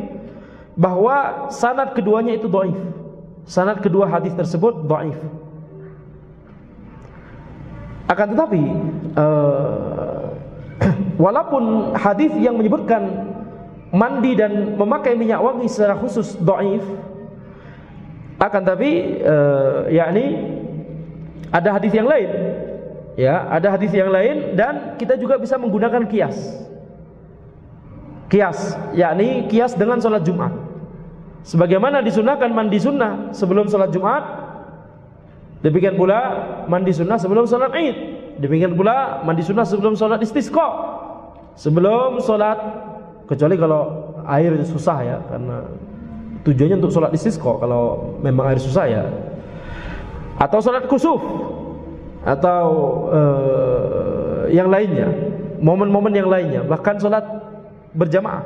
bahwa sanad keduanya itu dhaif. Sanad kedua hadis tersebut dhaif. Akan tetapi walaupun hadis yang menyebutkan mandi dan memakai minyak wangi secara khusus dhaif, akan tapi yakni ada hadis yang lain. Ya, ada hadis yang lain, dan kita juga bisa menggunakan kias. Kias, yakni kias dengan sholat Jumat. Sebagaimana disunahkan mandi sunnah sebelum sholat Jumat, demikian pula mandi sunnah sebelum sholat Id. Demikian pula mandi sunnah sebelum sholat istisqa, sebelum sholat, kecuali kalau air susah ya, karena tujuannya untuk sholat istisqa kalau memang air susah ya, atau sholat kusuf, atau yang lainnya, momen-momen yang lainnya, bahkan sholat berjamaah.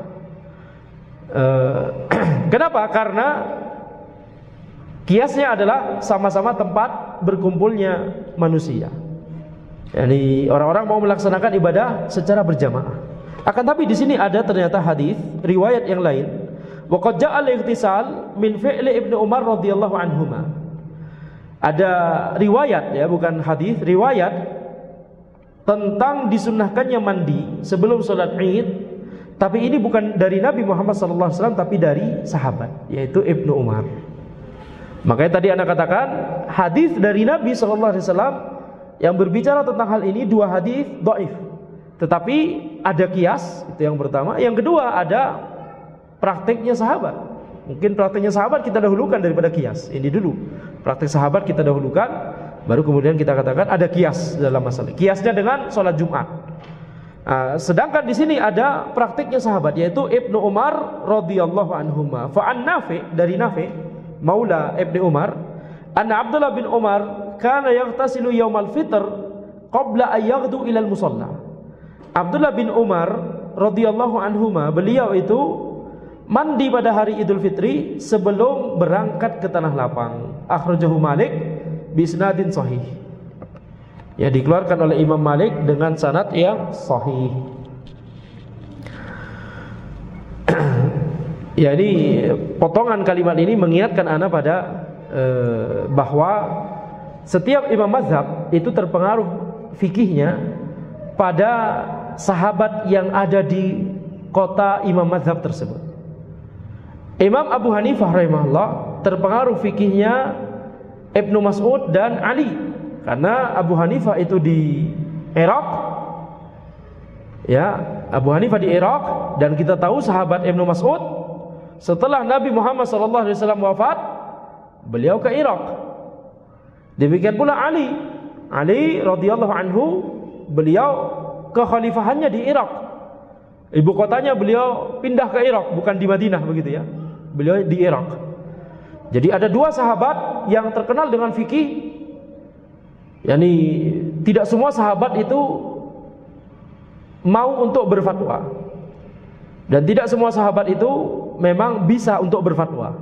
Kenapa? Karena kiasnya adalah sama-sama tempat berkumpulnya manusia. Yani orang-orang mau melaksanakan ibadah secara berjamaah. Akan tapi di sini ada ternyata hadis riwayat yang lain. Wa qad ja'a al-ightisal min fi'li Ibnu Umar radhiyallahu anhuma. Ada riwayat ya, bukan hadis, riwayat tentang disunnahkannya mandi sebelum salat Id. Tapi ini bukan dari Nabi Muhammad SAW, tapi dari sahabat, yaitu Ibnu Umar. Makanya tadi Anda katakan hadis dari Nabi sallallahu alaihi wasallam yang berbicara tentang hal ini 2 hadis dhaif. Tetapi ada kias, itu yang pertama. Yang kedua ada praktiknya sahabat. Mungkin praktiknya sahabat kita dahulukan daripada kias. Ini dulu. Praktik sahabat kita dahulukan, baru kemudian kita katakan ada kias dalam masalah. Kiasnya dengan sholat Jumat. Sedangkan di sini ada praktiknya sahabat, yaitu Ibnu Umar radhiyallahu anhuma. Fa'an Nafi, dari Nafi maula Ibnu Umar, anna Abdullah bin Umar kana yaghtasilu yaumal fitr qabla an yaghdu ila al-musalla. Abdullah bin Umar radhiyallahu anhuma, beliau itu mandi pada hari Idul Fitri sebelum berangkat ke tanah lapang. Akhrajahu Malik bi isnadin sahih. Ya, dikeluarkan oleh Imam Malik dengan sanad yang sahih. Ya, ini potongan kalimat ini mengingatkan ana pada bahwa setiap imam mazhab itu terpengaruh fikihnya pada sahabat yang ada di kota imam mazhab tersebut. Imam Abu Hanifah rahimahullah terpengaruh fikihnya Ibnu Mas'ud dan Ali, karena Abu Hanifah itu di Irak. Ya, Abu Hanifah di Irak, dan kita tahu sahabat Ibnu Mas'ud setelah Nabi Muhammad SAW wafat, beliau ke Irak. Demikian pula Ali radhiyallahu anhu, beliau kekhalifahannya di Irak. Ibu kotanya beliau pindah ke Irak, bukan di Madinah begitu ya. Beliau di Irak. Jadi ada 2 sahabat yang terkenal dengan fikih. Yani tidak semua sahabat itu mau untuk berfatwa, dan tidak semua sahabat itu memang bisa untuk berfatwa.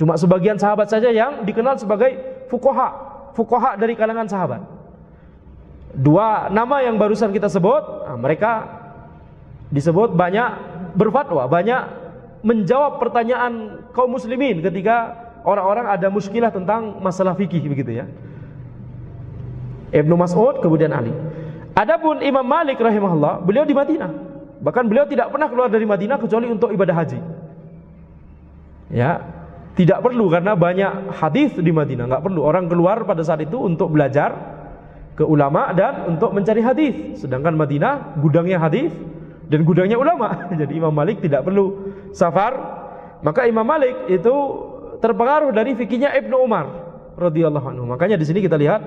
Cuma sebagian sahabat saja yang dikenal sebagai fuqaha dari kalangan sahabat. 2 nama yang barusan kita sebut, mereka disebut banyak berfatwa, banyak menjawab pertanyaan kaum muslimin ketika orang-orang ada muskilah tentang masalah fikih begitu ya. Ibnu Mas'ud, kemudian Ali. Adapun Imam Malik rahimahullah, beliau di Madinah. Bahkan beliau tidak pernah keluar dari Madinah kecuali untuk ibadah haji. Ya, tidak perlu, karena banyak hadis di Madinah, nggak perlu orang keluar pada saat itu untuk belajar ke ulama dan untuk mencari hadis. Sedangkan Madinah gudangnya hadis dan gudangnya ulama. Jadi Imam Malik tidak perlu safar. Maka Imam Malik itu terpengaruh dari fikihnya Ibnu Umar radhiyallahu anhu. Makanya di sini kita lihat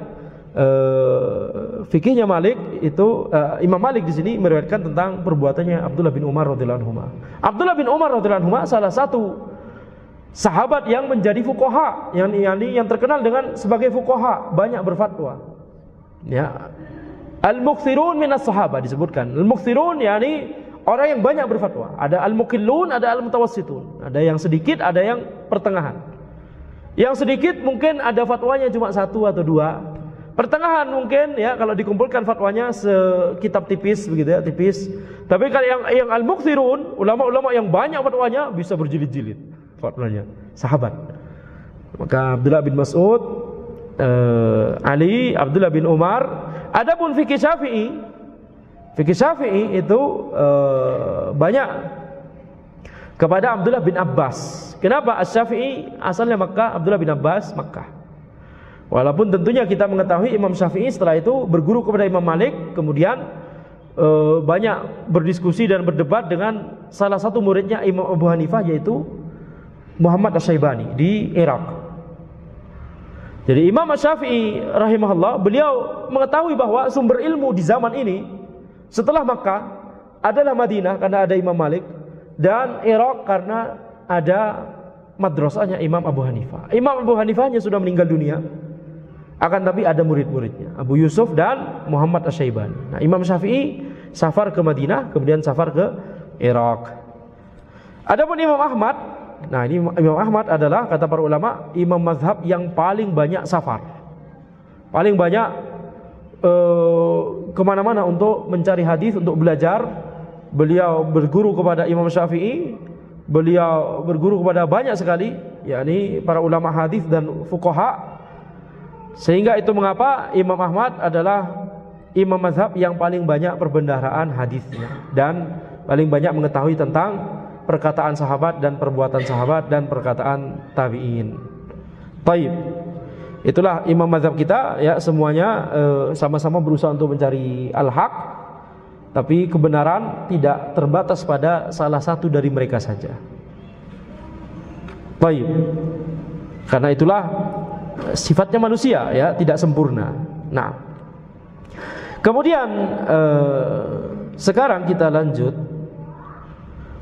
fikihnya Malik itu, Imam Malik di sini meriwayatkan tentang perbuatannya Abdullah bin Umar radhiyallahu anhu. Abdullah bin Umar radhiyallahu anhu salah satu sahabat yang menjadi fuqaha, yang terkenal dengan sebagai fuqaha, banyak berfatwa. Ya, al-mukthirun minas sahabat disebutkan. Al-mukthirun yakni orang yang banyak berfatwa. Ada al-muqillun, ada al-mutawassitun. Ada yang sedikit, ada yang pertengahan. Yang sedikit mungkin ada fatwanya cuma 1 atau 2. Pertengahan mungkin ya, kalau dikumpulkan fatwanya sekitab tipis begitu ya, tipis. Tapi kalau yang al-mukthirun, ulama-ulama yang banyak fatwanya, bisa berjilid-jilid fatwanya, sahabat. Maka Abdullah bin Mas'ud, Ali, Abdullah bin Umar. Adapun fikih Syafi'i itu banyak kepada Abdullah bin Abbas. Kenapa? Asy-Syafi'i asalnya Makkah, Abdullah bin Abbas Makkah. Walaupun tentunya kita mengetahui Imam Syafi'i setelah itu berguru kepada Imam Malik, kemudian banyak berdiskusi dan berdebat dengan salah satu muridnya Imam Abu Hanifah, yaitu Muhammad Asy-Syaibani di Irak. Jadi Imam Syafi'i rahimahullah, beliau mengetahui bahwa sumber ilmu di zaman ini setelah Makkah adalah Madinah karena ada Imam Malik, dan Irak karena ada madrasahnya Imam Abu Hanifah. Imam Abu Hanifahnya sudah meninggal dunia, akan tapi ada murid-muridnya, Abu Yusuf dan Muhammad Asy-Syaibani. Nah, Imam Syafi'i safar ke Madinah, kemudian safar ke Irak. Adapun Imam Ahmad, nah ini Imam Ahmad adalah, kata para ulama, imam mazhab yang paling banyak safar, paling banyak kemana-mana untuk mencari hadis, untuk belajar. Beliau berguru kepada Imam Syafi'i, beliau berguru kepada banyak sekali, yakni para ulama hadis dan fuqaha. Sehingga itu mengapa Imam Ahmad adalah imam mazhab yang paling banyak perbendaharaan hadisnya dan paling banyak mengetahui tentang perkataan sahabat dan perbuatan sahabat dan perkataan tabi'in. Baik. Itulah imam mazhab kita ya, semuanya sama-sama berusaha untuk mencari al-haq, tapi kebenaran tidak terbatas pada salah satu dari mereka saja. Baik. Karena itulah sifatnya manusia ya, tidak sempurna. Nah, kemudian sekarang kita lanjut.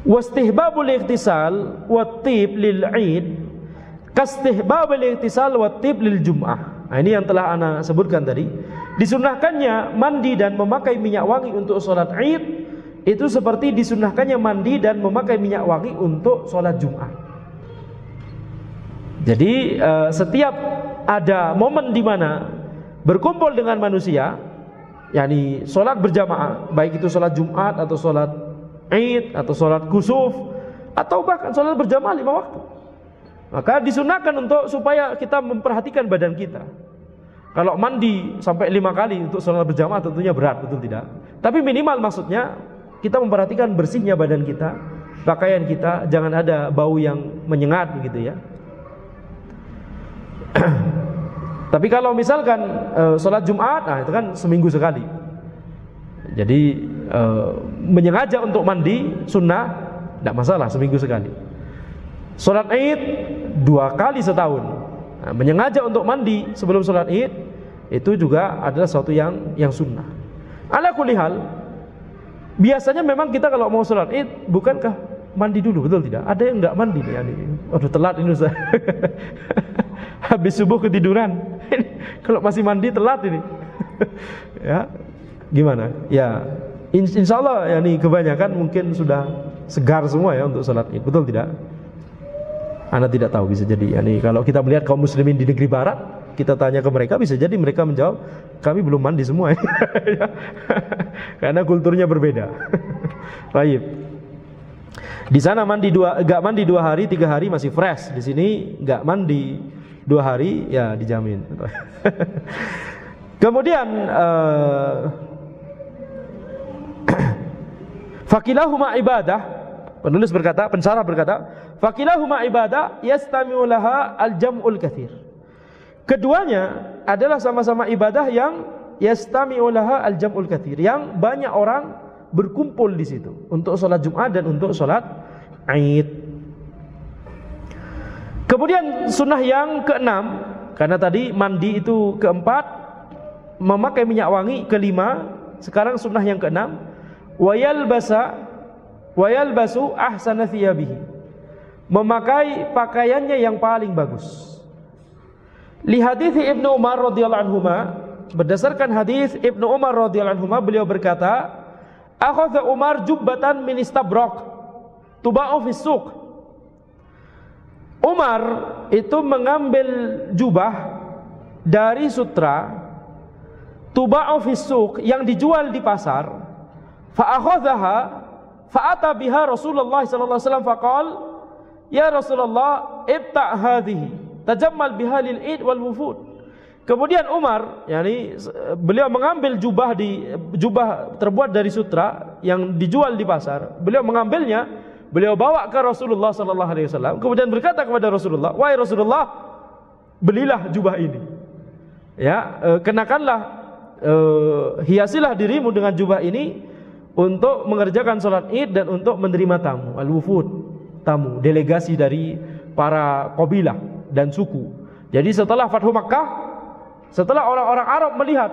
Wastihbabul ightisal wat-tib lil 'id kastihbabul ightisal wat-tib lil jum'ah. Nah, ini yang telah ana sebutkan tadi. Disunahkannya mandi dan memakai minyak wangi untuk sholat Id itu seperti disunahkannya mandi dan memakai minyak wangi untuk sholat Jumat. Jadi setiap ada momen di mana berkumpul dengan manusia, yakni sholat berjamaah, baik itu sholat Jumat atau sholat Id atau sholat kusuf atau bahkan sholat berjamaah 5 waktu, maka disunahkan untuk supaya kita memperhatikan badan kita. Kalau mandi sampai 5 kali untuk sholat berjamaah tentunya berat, betul tidak? Tapi minimal maksudnya kita memperhatikan bersihnya badan kita, pakaian kita, jangan ada bau yang menyengat begitu ya. Tapi kalau misalkan sholat Jumat, nah itu kan seminggu sekali. Jadi menyengaja untuk mandi sunnah, tidak masalah, seminggu sekali. Sholat Id 2 kali setahun. Nah, menyengaja untuk mandi sebelum sholat Id itu juga adalah sesuatu yang sunnah. Ala kulli hal, biasanya memang kita kalau mau sholat Id bukankah mandi dulu, betul tidak? Ada yang enggak mandi nih, aduh telat ini Ustaz. Habis subuh ketiduran. Kalau masih mandi telat ini. Ya, gimana? Ya, insya Allah ya nih kebanyakan mungkin sudah segar semua ya untuk sholat Id, betul tidak? Anda tidak tahu, bisa jadi. Yani kalau kita melihat kaum muslimin di negeri barat, kita tanya ke mereka, bisa jadi mereka menjawab, kami belum mandi semua. Karena kulturnya berbeda. Baik. Di sana mandi enggak mandi 2 hari, 3 hari masih fresh. Di sini enggak mandi 2 hari ya dijamin. Kemudian fakilahuma ibadah. Penulis berkata, pensyarah berkata, fakilahuma ibadah yastami'u laha al-jam'ul katsir. Keduanya adalah sama-sama ibadah yang yastami'u laha al-jam'ul katsir, yang banyak orang berkumpul di situ untuk sholat Jumat dan untuk sholat Id. Kemudian sunnah yang keenam, karena tadi mandi itu keempat, memakai minyak wangi kelima, sekarang sunnah yang keenam, wayalbasu ahsana thiyabihi, memakai pakaiannya yang paling bagus. Li hadits Ibnu Umar radhiyallahu anhuma, berdasarkan hadis Ibnu Umar radhiyallahu anhuma, beliau berkata, akhadha Umar jubbatan min istabrak tuba'u fis suq. Umar itu mengambil jubah dari sutra tuba'u fis suq, yang dijual di pasar. Fa akhadhaha fa ata biha Rasulullah sallallahu alaihi wasallam faqal, ya Rasulullah ibta' hadhihi tajammal biha lil id wal wufud. Kemudian Umar, yakni beliau mengambil jubah terbuat dari sutra yang dijual di pasar. Beliau mengambilnya, beliau bawa ke Rasulullah sallallahu alaihi wasallam. Kemudian berkata kepada Rasulullah, "Wahai Rasulullah, belilah jubah ini. Ya, kenakanlah, hiasilah dirimu dengan jubah ini untuk mengerjakan sholat Id dan untuk menerima tamu, al-wufud, tamu, delegasi dari para kabilah dan suku." Jadi setelah Fathu Makkah, setelah orang-orang Arab melihat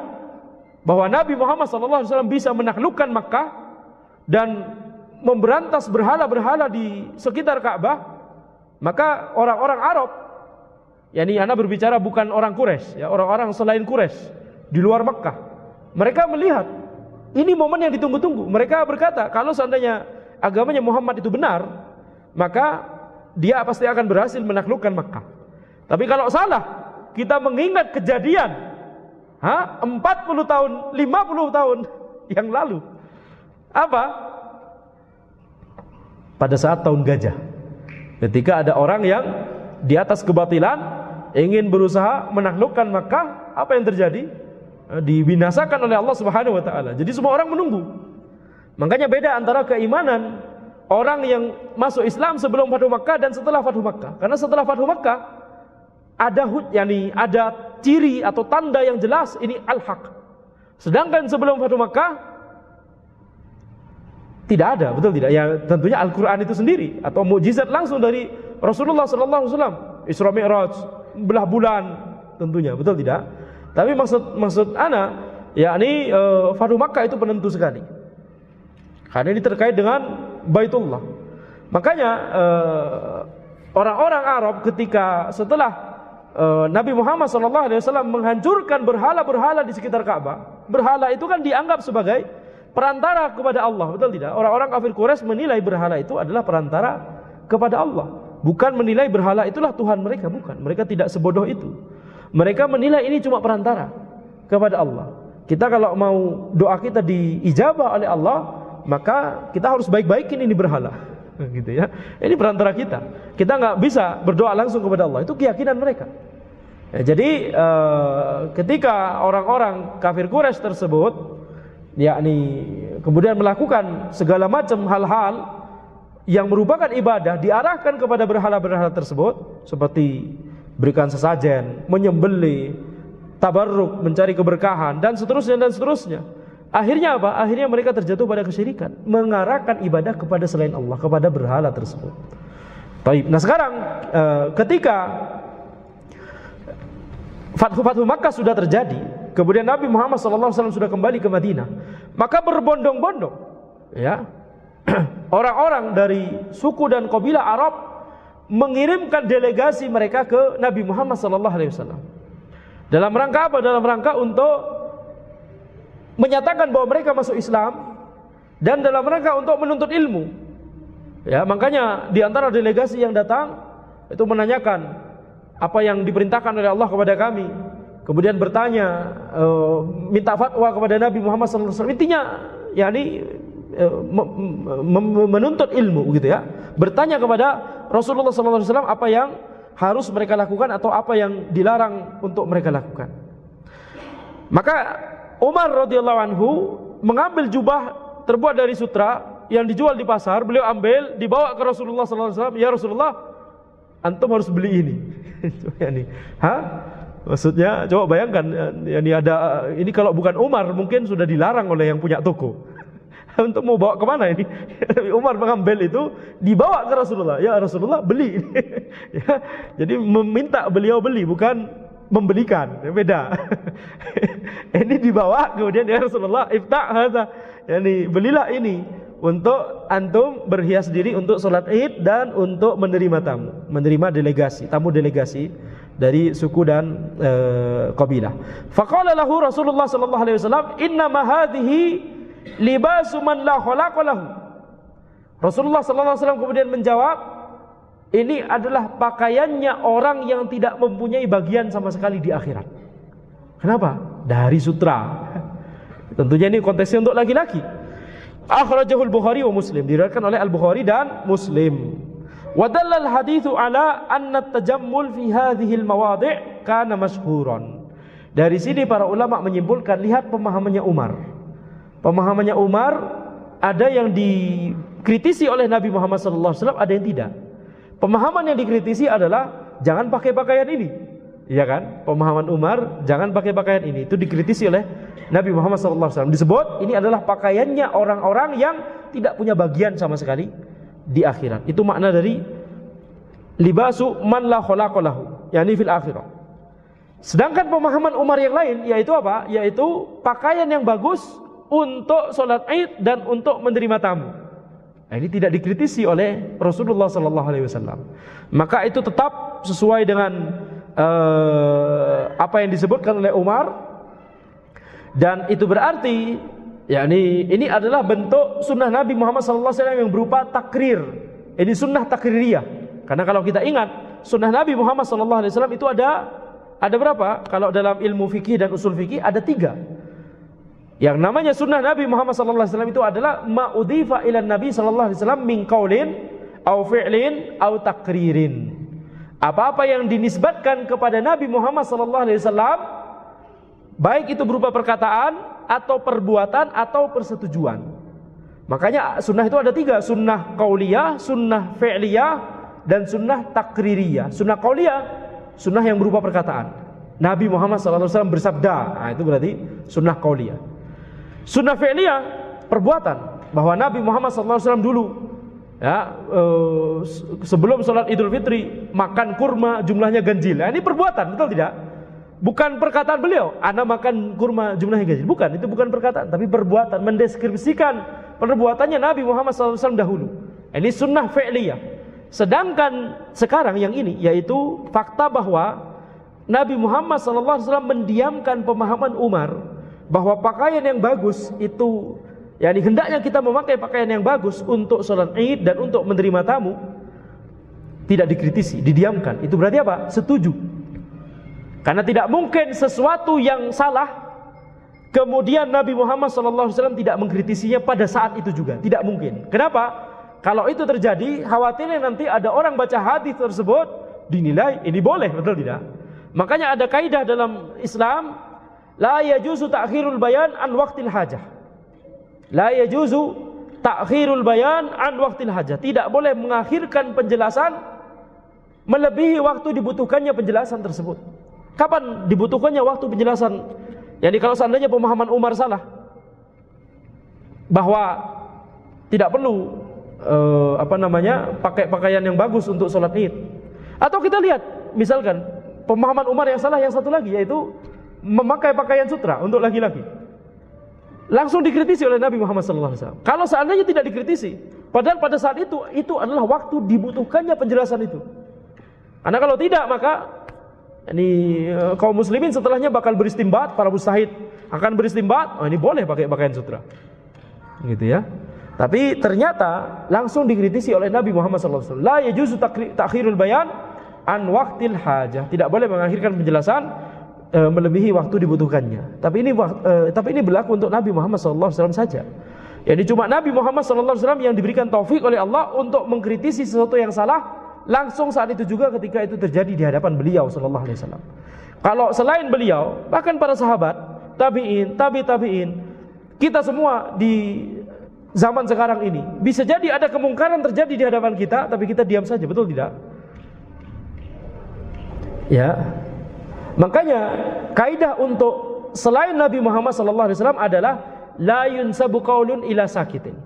bahwa Nabi Muhammad SAW bisa menaklukkan Makkah dan memberantas berhala-berhala di sekitar Ka'bah, maka orang-orang Arab, yakni Anda berbicara bukan orang Quraisy, ya, orang-orang selain Quraisy di luar Makkah, mereka melihat ini momen yang ditunggu-tunggu. Mereka berkata, kalau seandainya agamanya Muhammad itu benar, maka dia pasti akan berhasil menaklukkan Makkah. Tapi kalau salah, kita mengingat kejadian 40 tahun, 50 tahun yang lalu. Apa? Pada saat tahun gajah, ketika ada orang yang di atas kebatilan ingin berusaha menaklukkan Makkah, apa yang terjadi? Dibinasakan oleh Allah Subhanahu wa taala. Jadi semua orang menunggu. Makanya beda antara keimanan orang yang masuk Islam sebelum Fathu Makkah dan setelah Fathu Makkah. Karena setelah Fathu Makkah ada ciri atau tanda yang jelas ini al-haq. Sedangkan sebelum Fathu Makkah tidak ada, betul tidak? Ya tentunya Al-Quran itu sendiri atau mukjizat langsung dari Rasulullah SAW, Isra Mi'raj, belah bulan tentunya, betul tidak? Tapi maksud ana, yakni Fathu Makkah itu penentu sekali. Karena ini terkait dengan Baitullah. Makanya orang-orang Arab ketika setelah Nabi Muhammad SAW menghancurkan berhala-berhala di sekitar Ka'bah, berhala itu kan dianggap sebagai perantara kepada Allah, betul tidak? Orang-orang kafir Quraisy menilai berhala itu adalah perantara kepada Allah, bukan menilai berhala itulah Tuhan mereka, bukan. Mereka tidak sebodoh itu. Mereka menilai ini cuma perantara kepada Allah. Kita kalau mau doa kita diijabah oleh Allah, maka kita harus baik-baikin ini berhala, gitu ya. Ini perantara kita. Kita nggak bisa berdoa langsung kepada Allah. Itu keyakinan mereka. Ya, jadi ketika orang-orang kafir Quraisy tersebut yakni kemudian melakukan segala macam hal-hal yang merupakan ibadah diarahkan kepada berhala-berhala tersebut, seperti berikan sesajen, menyembelih, tabarruk, mencari keberkahan dan seterusnya. Akhirnya apa? Akhirnya mereka terjatuh pada kesyirikan, mengarahkan ibadah kepada selain Allah, kepada berhala tersebut. Baik. Nah sekarang ketika Fathu Makkah sudah terjadi, kemudian Nabi Muhammad SAW sudah kembali ke Madinah, maka berbondong-bondong ya orang-orang dari suku dan kabilah Arab mengirimkan delegasi mereka ke Nabi Muhammad SAW. Dalam rangka apa? Dalam rangka untuk menyatakan bahwa mereka masuk Islam dan dalam rangka untuk menuntut ilmu. Ya, makanya di antara delegasi yang datang itu menanyakan apa yang diperintahkan oleh Allah kepada kami. Kemudian bertanya, minta fatwa kepada Nabi Muhammad SAW. Intinya, yakni menuntut ilmu, gitu ya. Bertanya kepada Rasulullah SAW apa yang harus mereka lakukan atau apa yang dilarang untuk mereka lakukan. Maka Umar radhiyallahu anhu mengambil jubah terbuat dari sutra yang dijual di pasar. Beliau ambil, dibawa ke Rasulullah SAW. Ya Rasulullah, antum harus beli ini. Maksudnya coba bayangkan, ini kalau bukan Umar mungkin sudah dilarang oleh yang punya toko. Untuk mau bawa kemana ini? Umar mengambil itu, dibawa ke Rasulullah. Ya Rasulullah, beli. Ya, jadi meminta beliau beli, bukan membelikan. Beda. Ini dibawa, kemudian ya Rasulullah, iftah hadza. Yani belilah ini untuk antum berhias diri untuk sholat Id dan untuk menerima tamu, menerima delegasi, tamu delegasi dari suku dan kabilah. Faqala lahu Rasulullah sallallahu alaihi wasallam, "Inna ma hadhihi libasu man la khalaqa lahu." Rasulullah sallallahu alaihi wasallam kemudian menjawab, ini adalah pakaiannya orang yang tidak mempunyai bagian sama sekali di akhirat. Kenapa? Dari sutra. Tentunya ini konteksnya untuk laki-laki. Akhrajahul Bukhari wa Muslim, diriwayatkan oleh Al-Bukhari dan Muslim. Wa dallal haditsu ala anna at-tajammul fi hadhihi al-mawadhi' kana mashhuran. Dari sini para ulama menyimpulkan, lihat pemahamannya Umar. Pemahamannya Umar ada yang dikritisi oleh Nabi Muhammad SAW, ada yang tidak. Pemahaman yang dikritisi adalah jangan pakai pakaian ini. Iya kan? Pemahaman Umar, jangan pakai pakaian ini. Itu dikritisi oleh Nabi Muhammad SAW. Disebut ini adalah pakaiannya orang-orang yang tidak punya bagian sama sekali di akhirat. Itu makna dari libasu man la khalaqa lahu, yakni fil akhirah. Sedangkan pemahaman Umar yang lain yaitu apa? Yaitu pakaian yang bagus untuk sholat Id dan untuk menerima tamu. Nah, ini tidak dikritisi oleh Rasulullah SAW. Maka itu tetap sesuai dengan apa yang disebutkan oleh Umar, dan itu berarti yakni ini adalah bentuk sunnah Nabi Muhammad SAW yang berupa takrir. Ini sunnah takririyah. Karena kalau kita ingat sunnah Nabi Muhammad SAW itu ada berapa? Kalau dalam ilmu fikih dan usul fikih ada 3. Yang namanya sunnah Nabi Muhammad SAW itu adalah ma'udhifa ilan Nabi SAW min qaulin au fi'lin au takririn. Apa-apa yang dinisbatkan kepada Nabi Muhammad SAW, baik itu berupa perkataan atau perbuatan atau persetujuan. Makanya sunnah itu ada 3, sunnah qauliyah, sunnah fi'liyah, dan sunnah takririyah. Sunnah qauliyah, sunnah yang berupa perkataan. Nabi Muhammad SAW bersabda. Nah, itu berarti sunnah qauliyah. Sunnah fi'liyah, perbuatan, bahwa Nabi Muhammad SAW dulu ya, sebelum sholat Idul Fitri makan kurma jumlahnya ganjil. Nah, ini perbuatan, betul tidak? Bukan perkataan beliau, ana makan kurma jumlahnya ganjil. Bukan, itu bukan perkataan, tapi perbuatan, mendeskripsikan perbuatannya Nabi Muhammad SAW dahulu. Ini sunnah fi'liyah. Sedangkan sekarang yang ini, yaitu fakta bahwa Nabi Muhammad SAW mendiamkan pemahaman Umar bahwa pakaian yang bagus itu, yakni hendaknya kita memakai pakaian yang bagus untuk sholat Id dan untuk menerima tamu, tidak dikritisi, didiamkan. Itu berarti apa? Setuju. Karena tidak mungkin sesuatu yang salah kemudian Nabi Muhammad SAW tidak mengkritisinya pada saat itu juga. Tidak mungkin. Kenapa? Kalau itu terjadi, khawatirnya nanti ada orang baca hadis tersebut dinilai ini boleh, betul tidak? Makanya ada kaidah dalam Islam, la yajuzu ta'khirul bayan an waqtil hajah. La yajuzu ta'khirul bayan an waqtil hajah. Tidak boleh mengakhirkan penjelasan melebihi waktu dibutuhkannya penjelasan tersebut. Kapan dibutuhkannya waktu penjelasan? Yani kalau seandainya pemahaman Umar salah, bahwa tidak perlu pakai pakaian yang bagus untuk sholat Id. Atau kita lihat, misalkan pemahaman Umar yang salah yang satu lagi, yaitu memakai pakaian sutra untuk laki-laki. Langsung dikritisi oleh Nabi Muhammad SAW. Kalau seandainya tidak dikritisi, padahal pada saat itu adalah waktu dibutuhkannya penjelasan itu. Karena kalau tidak, maka ini kaum muslimin setelahnya bakal beristimbat, para mujtahid akan beristimbat, oh ini boleh pakai pakaian sutra, gitu ya. Tapi ternyata langsung dikritisi oleh Nabi Muhammad SAW. La yajuzu ta'khirul bayan an waqtil hajah. Tidak boleh mengakhirkan penjelasan melebihi waktu dibutuhkannya. Tapi ini berlaku untuk Nabi Muhammad SAW saja. Jadi cuma Nabi Muhammad SAW yang diberikan taufik oleh Allah untuk mengkritisi sesuatu yang salah langsung saat itu juga ketika itu terjadi di hadapan beliau SAW. Kalau selain beliau, bahkan para sahabat, tabi'in, tabi'in, kita semua di zaman sekarang ini bisa jadi ada kemungkaran terjadi di hadapan kita, tapi kita diam saja, betul tidak? Ya. Makanya kaidah untuk selain Nabi Muhammad SAW adalah la yunsabu qaulun ila sakitin.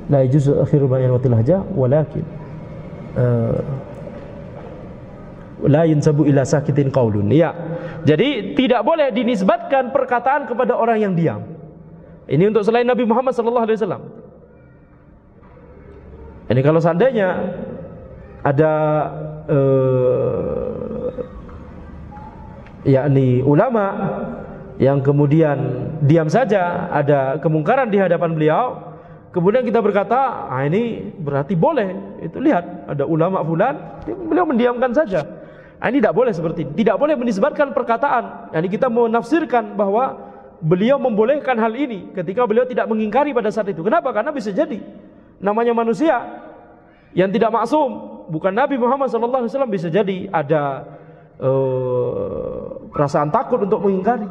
La yajuzu akhiru bayan wa tilhaja walakin la yunsabu ila sakitin qaulun. Ya. Jadi tidak boleh dinisbatkan perkataan kepada orang yang diam. Ini untuk selain Nabi Muhammad SAW. Ini kalau seandainya ada yakni ulama yang kemudian diam saja, ada kemungkaran di hadapan beliau, kemudian kita berkata, ah ini berarti boleh. Itu lihat, ada ulama fulan, beliau mendiamkan saja. Nah, ini tidak boleh seperti ini. Tidak boleh menisbatkan perkataan. Yani kita menafsirkan bahwa beliau membolehkan hal ini ketika beliau tidak mengingkari pada saat itu. Kenapa? Karena bisa jadi namanya manusia yang tidak maksum, bukan Nabi Muhammad SAW, bisa jadi ada perasaan takut untuk mengingkari,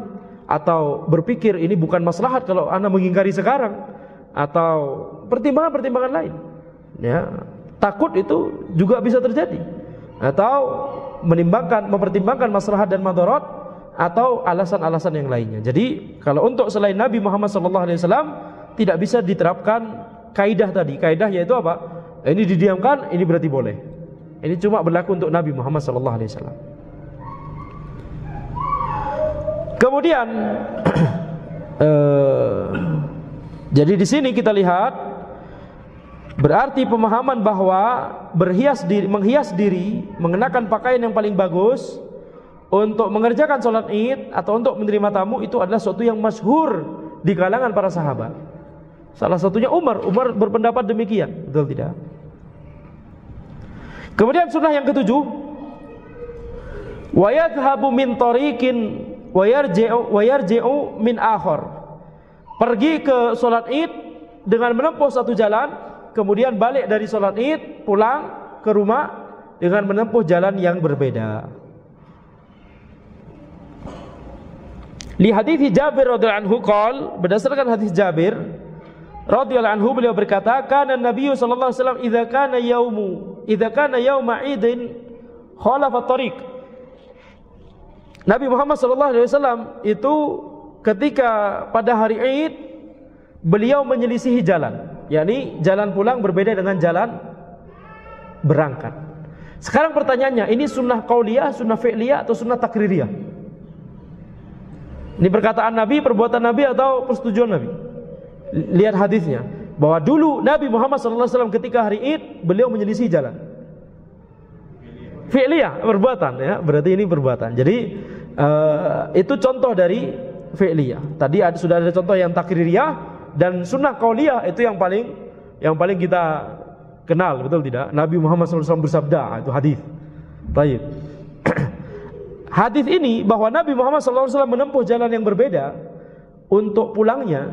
atau berpikir ini bukan maslahat kalau ana mengingkari sekarang, atau pertimbangan-pertimbangan lain. Ya, takut itu juga bisa terjadi, atau mempertimbangkan maslahat dan madarat, atau alasan-alasan yang lainnya. Jadi kalau untuk selain Nabi Muhammad SAW tidak bisa diterapkan kaidah tadi. Kaidah yaitu apa? Ini didiamkan, ini berarti boleh. Ini cuma berlaku untuk Nabi Muhammad SAW. Kemudian jadi di sini kita lihat berarti pemahaman bahwa menghias diri, mengenakan pakaian yang paling bagus untuk mengerjakan sholat Id atau untuk menerima tamu itu adalah sesuatu yang masyhur di kalangan para sahabat. Salah satunya Umar berpendapat demikian, betul tidak? Kemudian sunnah yang ketujuh, wa yadhhabu min tariqin wa yarji'u min akhar. Pergi ke sholat Id dengan menempuh satu jalan, kemudian balik dari sholat Id pulang ke rumah dengan menempuh jalan yang berbeda. Li hadits Jabir radhiyallahu anhu qol, berdasarkan hadis Jabir, radhiyallahu anhu, beliau berkata, kana Nabi sallallahu alaihi wasallam idza kana yauma idin khalafa tariq. Nabi Muhammad sallallahu alaihi wasallam itu ketika pada hari Id beliau menyelisihi jalan, yakni jalan pulang berbeda dengan jalan berangkat. Sekarang pertanyaannya, ini sunnah qauliyah, sunnah fi'liyah atau sunnah takririyah? Ini perkataan Nabi, perbuatan Nabi atau persetujuan Nabi? Lihat hadisnya, bahwa dulu Nabi Muhammad SAW ketika hari Id beliau menyelisih jalan. Fi'liyah, perbuatan ya, berarti ini perbuatan. Jadi itu contoh dari fi'liyah. Tadi sudah ada contoh yang takririyah, dan sunnah qauliyah itu yang paling kita kenal, betul tidak? Nabi Muhammad SAW bersabda, itu hadis. Baik. Hadis ini bahwa Nabi Muhammad SAW menempuh jalan yang berbeda untuk pulangnya,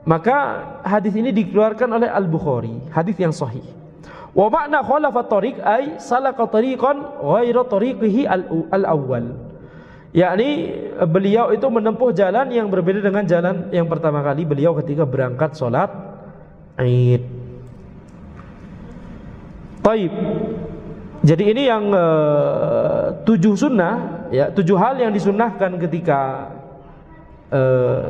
maka hadis ini dikeluarkan oleh Al-Bukhari, hadis yang sahih. Wa makna khalafa tariq ay salaka tariqan ghaira tariqihi al-awwal. Yakni beliau itu menempuh jalan yang berbeda dengan jalan yang pertama kali beliau ketika berangkat sholat Id. Taib. Jadi ini yang 7 sunnah, ya, 7 hal yang disunnahkan ketika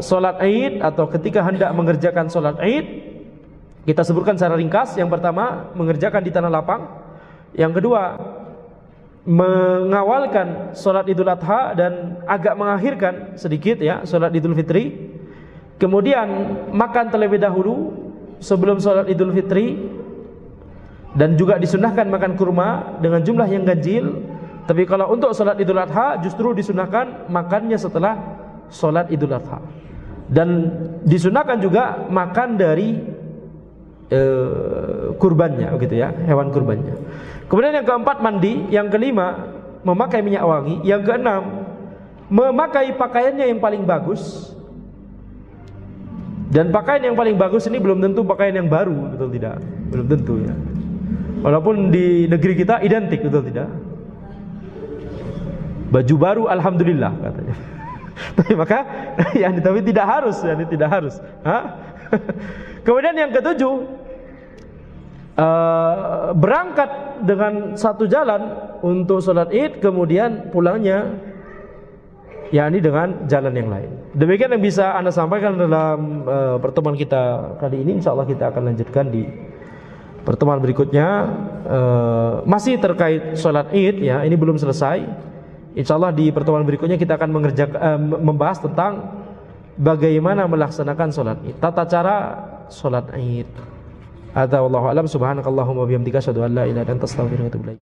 sholat Id atau ketika hendak mengerjakan sholat Id. Kita sebutkan secara ringkas. Yang pertama, mengerjakan di tanah lapang. Yang kedua, mengawalkan sholat Idul Adha dan agak mengakhirkan sedikit ya sholat Idul Fitri. Kemudian makan terlebih dahulu sebelum sholat Idul Fitri, dan juga disunnahkan makan kurma dengan jumlah yang ganjil. Tapi kalau untuk sholat Idul Adha justru disunnahkan makannya setelah sholat Idul Adha, dan disunnahkan juga makan dari kurbannya, begitu ya, hewan kurbannya. Kemudian yang keempat, mandi. Yang kelima, memakai minyak wangi. Yang keenam, memakai pakaiannya yang paling bagus. Dan pakaian yang paling bagus ini belum tentu pakaian yang baru, betul tidak? Belum tentu ya. Walaupun di negeri kita identik, betul tidak? Baju baru alhamdulillah katanya. Tapi maka tapi tidak harus, tidak harus. Kemudian yang ketujuh, berangkat dengan satu jalan untuk sholat Id, kemudian pulangnya yakni dengan jalan yang lain. Demikian yang bisa Anda sampaikan dalam pertemuan kita kali ini. InsyaAllah kita akan lanjutkan di pertemuan berikutnya. Masih terkait sholat Id ya, ini belum selesai. InsyaAllah di pertemuan berikutnya kita akan membahas tentang bagaimana melaksanakan sholat Id, tata cara sholat Id. Hadza wallahu a'lam. Subhanakallahumma wa bihamdika asyhadu an la ilaha illa anta astaghfiruka wa atubu ilaik.